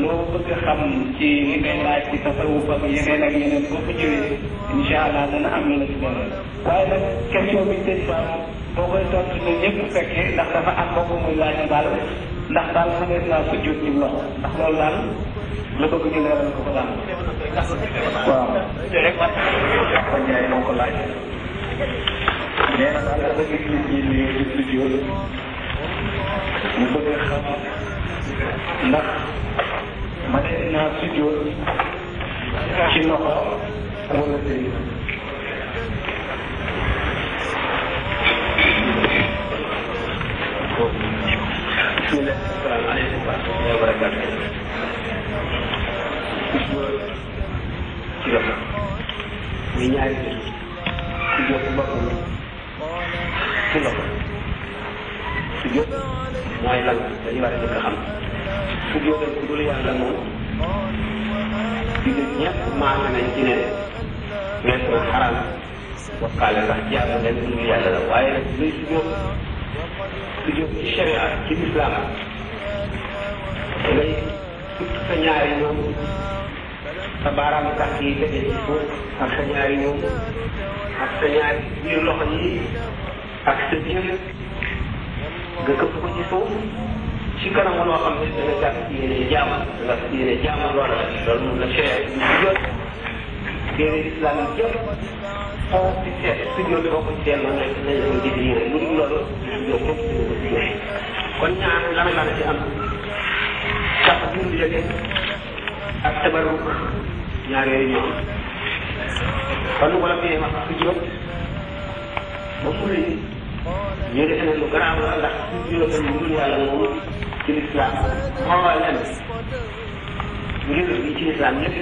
loo bëgg a xam ci li ngay laaj ci tasawuf ak yeneen ak yeneen boo ko ñëwee incha allah dana am la ci dara waaye nag question bi sëñ Ba boo koy tontu ñun ñëpp fekkee ndax dafa am mbokk muy laaj daal ndax daal xamee naa ko jot ci loxo ndax loolu daal la bëgg ñu leeral ko daal. waaw. kon Ndiaye moo ko laaj. nee na daal dafa gis nit ñi ñu ngi ci studio mu bëgg a xam ndax ma ne naa studio ci loxo wala déet. bismillah asalaamaaleykum wa rahmatullahi wa barakatuh ci loxo muy ñaari mbir ci jóg boppam ci loxo ci jóg mooy lan dañu war a jëkk a xam su jógal ku dul yàlla moom jullit ñëpp maase nañ ci ne wees na xaram wakkaale ndax jaamu leen ku dul yàlla la waaye nag luy su jóg ci sharia ci islam ngay sukk sa ñaari ñoom sa baaraam tànk yi tege ci suuf ak sa ñaari ñoom ak sa ñaari biir loxo yi ak sa jël nga këpp ko ci suuf ci kanam loo xam ne danga gàtt ci yéene jaama nga yéene jaama loola la loolu moom la sharia bi ci jot téere islam yi jëpp foo ci seet studio bi boo ko ci delloo nañ ko définir lu dul loolu studio foofu dina ko signé kon ñaar lan ci am sax jur yëge ak tabaruk ñaar yooyu ñoom kon wala fi wax studio ba mu rëy ñu defe ne lu garaaw la ndax studio tam lu dul yàlla moom ci l'islam moo leen bi ci l'islam lépp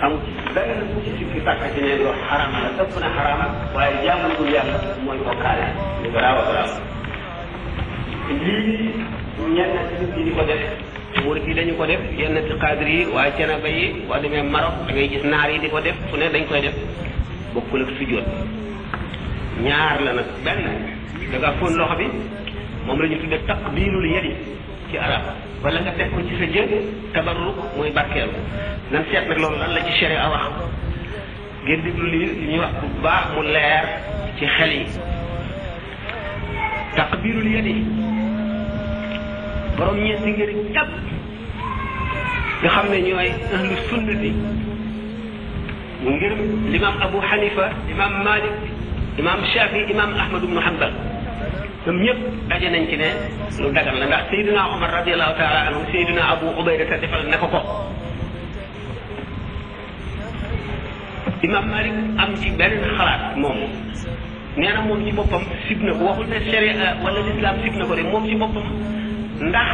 amul benn bu ci sikki sàkk ci ne loo xaram la ëpp na xaram waaye jaamu dul yàlla mooy bokkaale lu garaaw a garaaw lii ñenn ci nit ñi di ko def murid yi dañu ko def yenn ci xaadir yi waa Cenaba yi waa demee Maroc da ngay gis naar yi di ko def fu ne dañ koy def bokkul ak sujjóot ñaar la nag benn da nga fóon loxo bi moom la ñu tudde taqbiilul yadi ci arab wala nga teg ko ci sa jë tabarruk mooy barkeelu nan seet nag loolu lan la ci sharia wax ngeen déglu li ñuy wax bu baax mu leer ci xel yi taqbiilul yadi borom ñeenti ngir jàpp nga xam ne ñooy ahlu sunnati mu ngir l'imam Abu Hanifa imam Malik imam Shafi imam Ahmad ibn Hanbal ñoom ñëpp daje nañ ci ne lu dagan la ndax Seydina Omar radiallahu taala anhu Seydina Abu Ubayda te defal ne ko imam Malik am ci benn xalaat moom nee na moom ci boppam sib na ko waxul ne sharia wala l'islam sib na ko de moom ci boppam ndax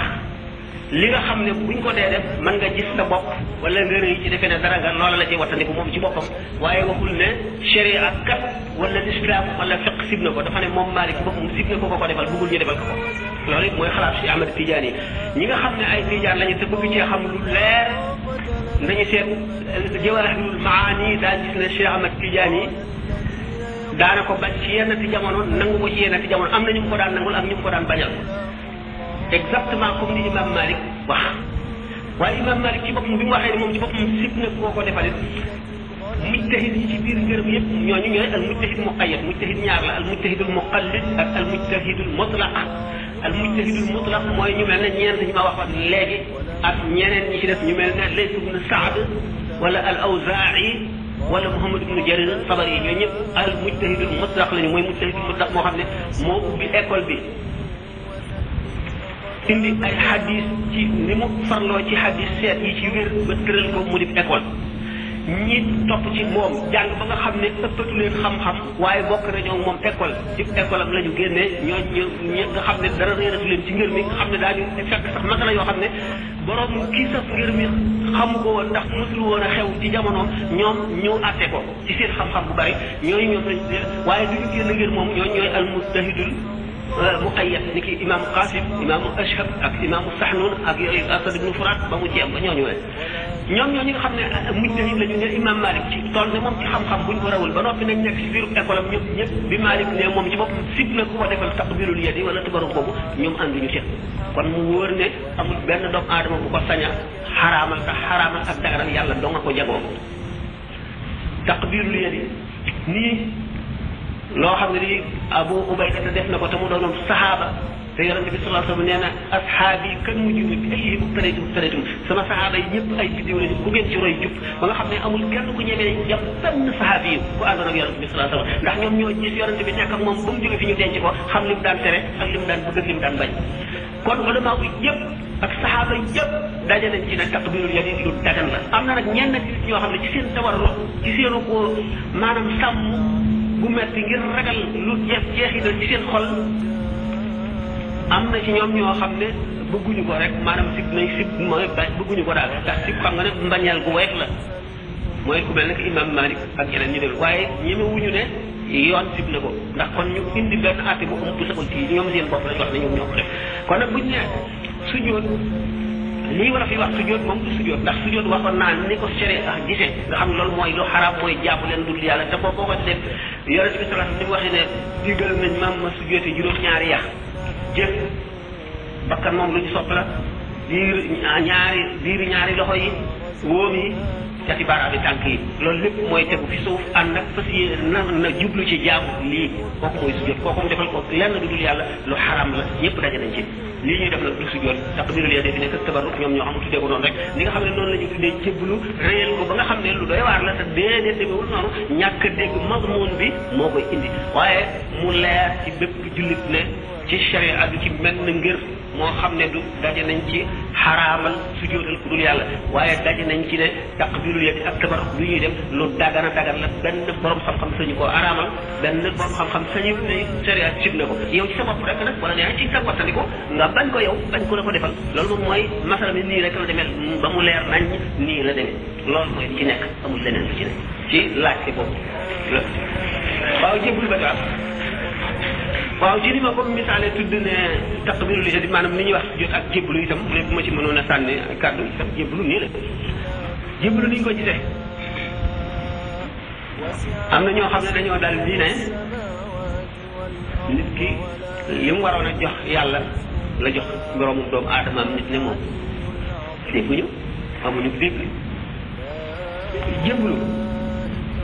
li nga xam ne buñ ko dee def mën nga gis sa bopp wala nga rëy ci defee ne dara nga loola la ci wattandiku moom ci boppam waaye waxul ne sharia kat wala l'islam wala fiq sib na ko dafa ne moom Malik ci boppam sib na ko ko defal bëggul ñu defal ko loolu it mooy xalaat si Ahmad Tidiane yi ñi nga xam ne ay Tidiane lañu te bëgg cee xam lu leer nañu seet Jawahirul Maani daa gis ne Cheikh Ahmad Tidiane yi daana ko bañ ci yenn ti jamono nangu ko ci yenn ti jamono am na ñu ko daan nangul ak ñu ko daan bañal exactement comme ni imam Malik wax waaye imam Malik ci boppam bi mu waxee ne moom ci boppam sib na koo ko defalit mujtahid yi ci biir ngërëm yëpp ñooñu ñooy al mujtahid muqayyad mujtahid ñaar la al mujtahidul muqallid ak al mujtahidul mutlaq al mujtahidul mutlaq mooy ñu mel ne ñeent ñi ma waxoon léegi ak ñeneen ñi ci def ñu mel ne Lays ibn Saad wala al Awzaa'i wala Muhammad ibn Jarir Tabari yi ñooñu ñëpp al mujtahidul mutlaq lañu mooy mujtahidul mutlaq moo xam ne moo ubbi école bi indi ay xadis ci ni mu farloo ci xadis seet yi ci wér ba tëral ko mu di école ñi topp ci moom jàng ba nga xam ne ëppatu leen xam-xam waaye bokk nañoo moom école ci école am la ñu génnee ñooñu nga xam ne dara réeratu leen ci ngir mi nga xam ne daañu fekk sax masala yoo xam ne borom kii sax ngir mi xamu ko woon ndax mosul woon a xew ci jamono ñoom ñu àtte ko ci seen xam-xam bu bari ñooñu ñoom lañu waaye duñu génn ngir moom ñooñu ñooy al mujtahidul muqayyad ni ki imam Qasim imam Ashhab ak imam Sahnun ak yooyu Asad ibn Furat ba mu jeem ba ñooñu ñoom ñooñu nga xam ne mujtahid lañu ne imam Malik ci tool ne moom ci xam-xam buñ ko rawul ba noppi nañ nekk ci biiru école am ñëpp bi Malik ne moom ci bopp sib na ko defal taqbilul yadi wala tabarruk boobu ñoom ànduñu ci kon mu wóor ne amul benn doomu aadama bu ko sañ a xaraamal ak daganal yàlla doo nga ko jagoo taqbilul yadi nii loo xam ne ni Abu Ubayda def na ko te mu doonoon saxaaba te yonente bi sallallahu alayhi wasallam nee na asxaabi kan mujj bi ay tëraytum sama saxaaba yi ñëpp ay biddiw lañu bu ngeen ci roy jub ba nga xam ne amul kenn ku ñemee jàpp benn saxaabi yi ku àndoon ak yonente bi sallallahu alayhi wasallam ndax ñoom ñoo gis yonente bi nekk ak moom ba mu jóge fi ñu denc ko xam li mu daan tere ak li mu daan bëgg ak li mu daan bañ kon ulama yi yëpp ak saxaaba yi yëpp daje nañ ci ne taqbilul yadi lu dagan la am na nag ñenn nit ñoo xam ne ci seen tawarru ci seenu ko maanaam sàmm bu metti ngir ragal lu jeexital ci seen xol am na ci ñoom ñoo xam ne bëgguñu ko rek maanaam sib nañ sib mooy bëgguñu ko daal ndax sib xam nga ne mbañeel gu woyof la mooy ku mel ne que imam Malik ak ñeneen ñu del waaye ñemewuñu ne yoon sib na ko ndax kon ñu indi benn àtte bu ëmb sa ci ñoom seen bopp lañ wax ne ñoom ñoo ko def kon nag buñ ne sujjóot lii war a fi wax sujjóot moom du sujjóot ndax sujjóot waxoon naa ni ko sharia gisee nga xam ne loolu mooy lu xaraam mooy jaamu leen dul yàlla te boo ko def yonent bi sallallahu alayhi wasallam ni mu waxee ne digal nañ maam ma sujjóote juróom-ñaari yax jëf bakkan moom lu ñu sopp la diiri ñaari loxo yi wóom yi cati baaraam yi tànk yi loolu lépp mooy tegu fi suuf ànd ak fas yi na jublu ci jaamu lii kooku mooy sujjóot kooku mu defal ko lenn du dul yàlla lu xaram la ñëpp daje nañ ci lii ñuy def nag du sujjóot taqbilul yadi bi nekk tabarruk ñoom ñoo xam tuddee ko noonu rek ni nga xam ne noonu la ñu tuddee jébbalu réyal ko ba nga xam ne lu doy waar la te déedéet demewul noonu ñàkk dégg mazmun bi moo koy indi waaye mu leer ci bépp jullit ne ci sharia du ci mel na ngir moo xam ne du daje nañ ci xaraamal sujjóotal ku dul yàlla waaye daje nañ ci ne taqbilul yadi ak tabarruk du ñuy dem lu dagan la benn borom xam-xam sañu koo araamal benn borom xam-xam sañu ne sharia sib na ko yow ci sa bopp rek nag wala nee ci sa wattandiko nga bañ ko yow bañ ko la ko defal loolu moom mooy masala mi nii rek la demee ba mu leer nañ nii la demee loolu mooy ci nekk amul leneen lu ci nekk ci laajte boobu waaw jébbul ba daal waaw ci ni ma ko misaale tudd ne taqbilu li maanaam li ñuy wax jot ak jébbalu itam ne bu ma ci mënoon a sànni kàddu itam jébbalu nii la jébbalu ni ñu ko gisee am na ñoo xam ne dañoo dal di ne nit ki li mu waroon a jox yàlla la jox boroomu doomu aadama am nit ne moom dégguñu amuñu dégg jébbalu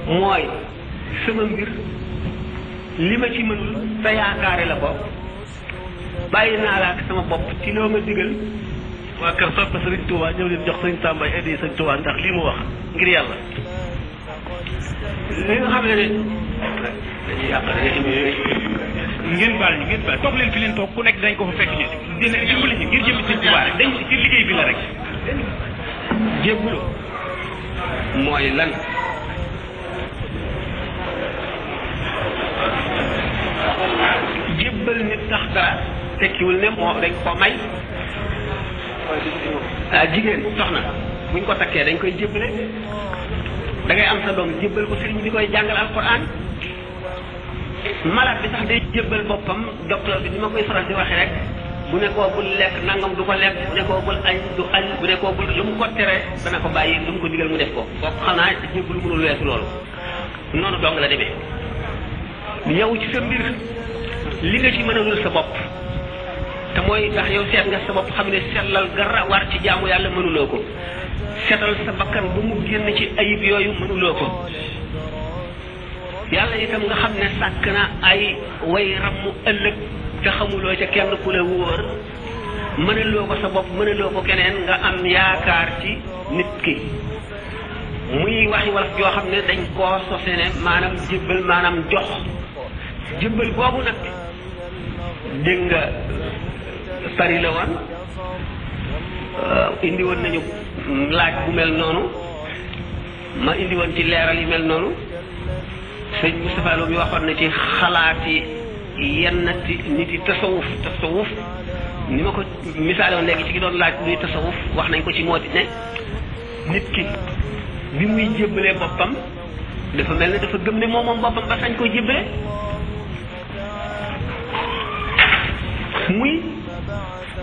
mooy sama mbir li ma ci mënul sa yaakaare la ko bàyyi naa la ak sama bopp ci loo ma digal. waa kër soppe Sëriñ Tuubaa ñëw leen jox Sëriñ Samba addi Sëriñ Tuubaa ndax lii mu wax ngir yàlla. li nga xam ne dañuy yàq ngeen baal toog leen fi leen toog ku nekk dañ ko fa fekk ñu dina dimbali ñu ngir jëmmi Sëriñ Tuubaa rek dañ ci liggéey bi la rek. jébbalu mooy lan. jébbal nit tax dara tekkiwul ne moo dañ ko may jigéen soxna buñ ko takkee dañ koy jébbale da ngay am sa doom jébbal ko sëriñ bi koy jàngal alquran malade bi sax day jébbal boppam docteur bi ni ma koy faral di waxee rek bu ne koo bul lekk nangam du ko lekk bu ne koo bul añ du añ bu ne koo bul lu mu ko tere dana ko bàyyi lu mu ko digal mu def ko kooku xanaa jébbalu mënul weesu loolu noonu dong la demee yow ci sa mbir li nga ci mënalul sa bopp te mooy ndax yow seet nga sa bopp xam ne seetlal gara war ci jaamu yàlla mënuloo ko seetal sa bakkan ba mu génn ci ayib yooyu mënuloo ko yàlla itam nga xam ne sàkk na ay way rammu ëllëg te xamuloo ca kenn ku la wóor mënaloo ko sa bopp mënaloo ko keneen nga am yaakaar ci nit ki muy waxi wolof joo xam ne dañ koo sose ne maanaam jébbal maanaam jox jébbal boobu nag dégg nga Paris la woon indi woon nañu laaj bu mel noonu ma indi woon ci leeral yu mel noonu sëñ Moustapha Lo mi waxoon na ci xalaati yenn nit yi tasawuf ni ma ko misaale woon léegi ci ki doon laaj luy tasawuf wax nañ ko ci moo di ne nit ki bi muy jébbalee boppam dafa mel ne dafa gëm ne moom boppam ba sañ koo jébbale muy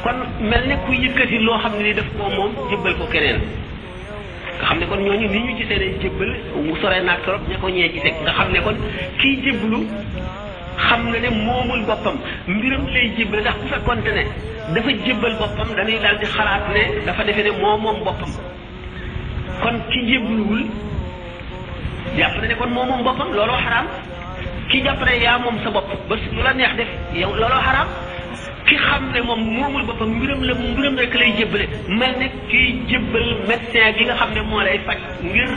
kon mel ne ku yëkkati loo xam ne ni daf koo moom jébbal ko keneen nga xam ne kon ñooñu ni ñu gisee ne jébbal mu sore naag trop ña ko ñee gisee nga xam ne kon kii jébbalu xam na ne moomul boppam mbiram lay jébbal ndax bu fekkoonte ne dafa jébbal boppam dañuy daal di xalaat ne dafa defe ne moom boppam kon ki jébbaluwul jàpp na ne kon moom boppam looloo xaraam ki jàpp ne yaa moom sa bopp ba lu la neex def yow looloo xaraam ki xam ne moom moomul boppam mbiram rek lay jébbale mel ne kiy jébbal médecin gi nga xam ne moo lay faj ngir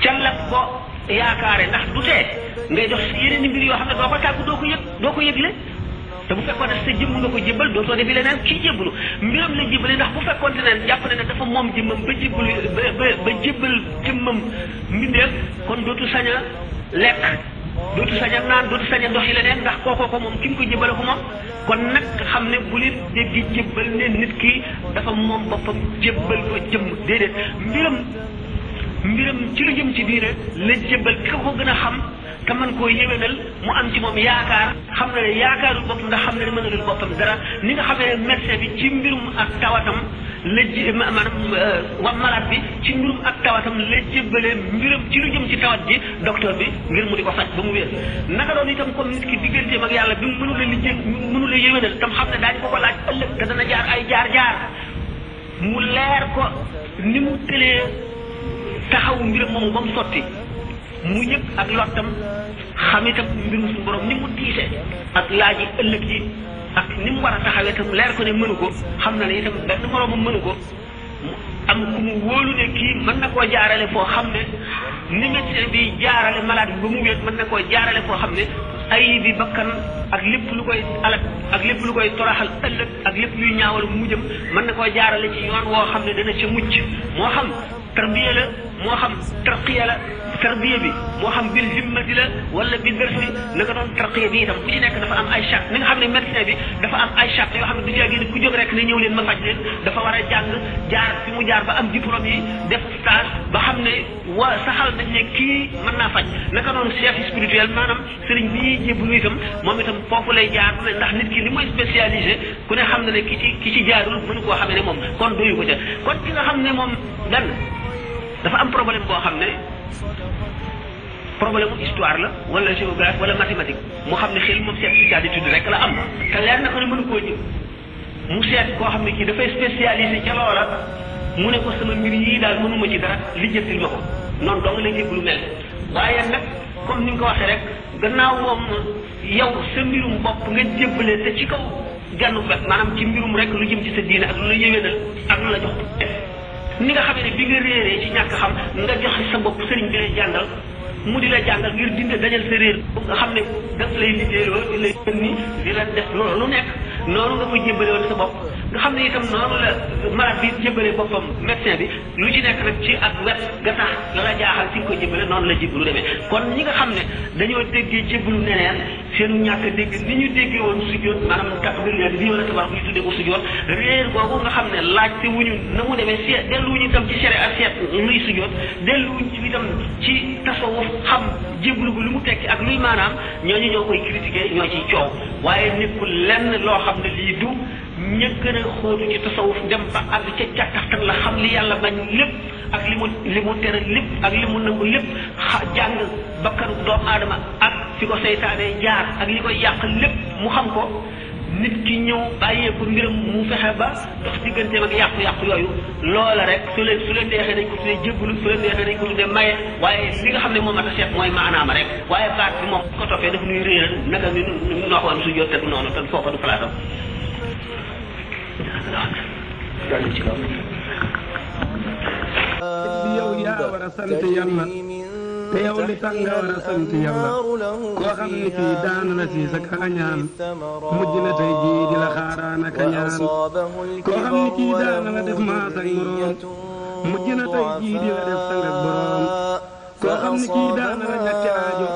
ca la ko yaakaare ndax du tee ngay dox si yeneen i mbir yoo xam ne doo ko tàggu doo ko yëgle te bu fekkoon ne sa jëmm nga ko jébbal dootoo defi leneen kii jébbalu mbiram la jébbale ndax bu fekkoon ne jàpp ne dafa moom jëmmam ba jébbalu ba jébbal jëmmam mbindeef kon dootu sañ a lekk dootu sañ a naan dootu sañ a doxi leneen ndax kookoo ko moom ki mu ko jébbale ko moom kon nag xam ne bu leen dégg jébbal ne nit ki dafa moom boppam jébbal ko jëmm déedéet mbiram ci lu jëm ci diine la jébbal ki ko gën a xam te mën koo yéwénal mu am ci moom yaakaar xam na ne yaakaarul boppam ndax xam na ne mënalul boppam dara ni nga xamee ne médecin bi ci mbirum ak tawatam la maanaam wa malade bi ci mbirum ak tawatam la jébbalee mbiram ci lu jëm ci tawat ji docteur bi ngir mu di ko faj ba mu wér naka doon itam comme nit ki digganteem ak yàlla bi mu mënula lijjë mënula yéwénal tam xam ne daañu ko laaj ëllëg te dana jaar ay jaar mu leer ko ni mu tëlee taxawu mbiram moomu ba mu sotti mu yëg ak lottam xam itam mbirum suñu borom ni mu diise ak laaj yi ëllëg yi ak ni mu war a taxawee itam leer ko ne mënu ko xam na ne itam benn moroomam mënu ko mu am ku mu wóolu ne kii mën na koo jaarale foo xam ne ni médecin bi jaarale malade bi ba mu wéet mën na koo jaarale foo xam ne ay bi bakkan ak lépp lu koy alak ak lépp lu koy toraxal ëllëg ak lépp luy ñaawal mujjam mën na koo jaarale ci yoon woo xam ne dana ca mucc moo xam tarbiya la moo xam tarqiya la tarbiya bi moo xam bil himmati la wala bi darsi naka doon tarqiya bi itam ku ci nekk dafa am ay charte ni nga xam ne médecin bi dafa am ay charte yoo xam ne du jaa génn ku jóg rek ne ñëw leen ma faj leen dafa war a jàng jaar fi mu jaar ba am diplôme yi def stage ba xam ne saxal nañ ne kii mën naa faj naka doon chef spirituel maanaam sëriñ bi ñuy jébbalu itam moom itam foofu lay jaar ndax nit ki li mooy spécialisé ku ne xam na ne ki ci jaarul mënu koo xamee ne moom kon doyu ko ca kon ki nga xam ne moom dan dafa am problème boo xam ne problème histoire la wala géographie wala mathématique mu xam ne xel moom certificat d'étude rek la am te leer na ko ne mënu koo jël mu seet koo xam ne kii dafay spécialisé ca loola mu ne ko sama mbir yii daal mënuma ci dara lijjantil ma ko noonu dong lay jébbalu mel waaye nag comme ni nga ko waxee rek gannaaw moom yow sa mbirum bopp nga jébbalee te ci kaw genn bet maanaam ci mbirum rek lu jëm ci sa diine ak lu la yéwénal ak lu la jox ni nga xamee ne bi nga réeree ci ñàkk xam nga joxe sa bopp sëriñ bi lay jàngal mu di la jàngal ngir dindi dañal sa réer nga xam ne daf lay liggéeyloo di lay ni di la def loolu lu nekk noonu nga koy jébbale woon sa bopp nga xam ne itam noonu la malade bi jébbalee boppam médecin bi lu ci nekk nag ci ak wet ga tax la la jaaxal ci nga koy jébbale noonu la jébbalu demee kon ñi nga xam ne dañoo déggee jébbalu neneen seenu ñàkk a dégg ni ñu déggee woon sujjóot maanaam takbir bi wala tabax bu ñu tuddee ko sujjóot réer boobu nga xam ne laajte wuñu na mu demee seet delluwuñu itam ci sharia ak seet luy sujjóot delluwuñu itam ci tasawuf xam jébbalu bi lu mu tekki ak luy maanaam ñooñu ñoo koy critiquer ñoo ciy coow waaye nekkul lenn loo xam ne lii du ña gën a xóotu ci tasawuf dem ba àgg ca càkkaxtan la xam li yàlla bañ lépp ak li mu tere lépp ak li mu nangu lépp jàng bakkanu doomu aadama ak fi ko seytaane jaar ak li koy yàq lépp mu xam ko nit ki ñëw bàyyee ko mbiram mu fexe ba dox digganteem ak yàqu-yàqu yooyu loola rek su leen neexee dañ ko tuddee jébbalu su leen neexee dañ ko tuddee maye waaye li nga xam ne moom a ta seet mooy maanaama rek waaye baat bi moom ko toppee daf nuy réeral naka ni noxoon su jot te du noonu te foofa du place am yow yaa war a sant yàlla te yow li tax nga war a sant yàlla koo xam ne kii daan la si sa kañaan mujj na tey jii di la xaaraan ak kañaan koo xam ne kii daan la def maas ak moroom mujj na tey jii di la def sang ak boroom koo xam ne kii daan la ñàkk aajo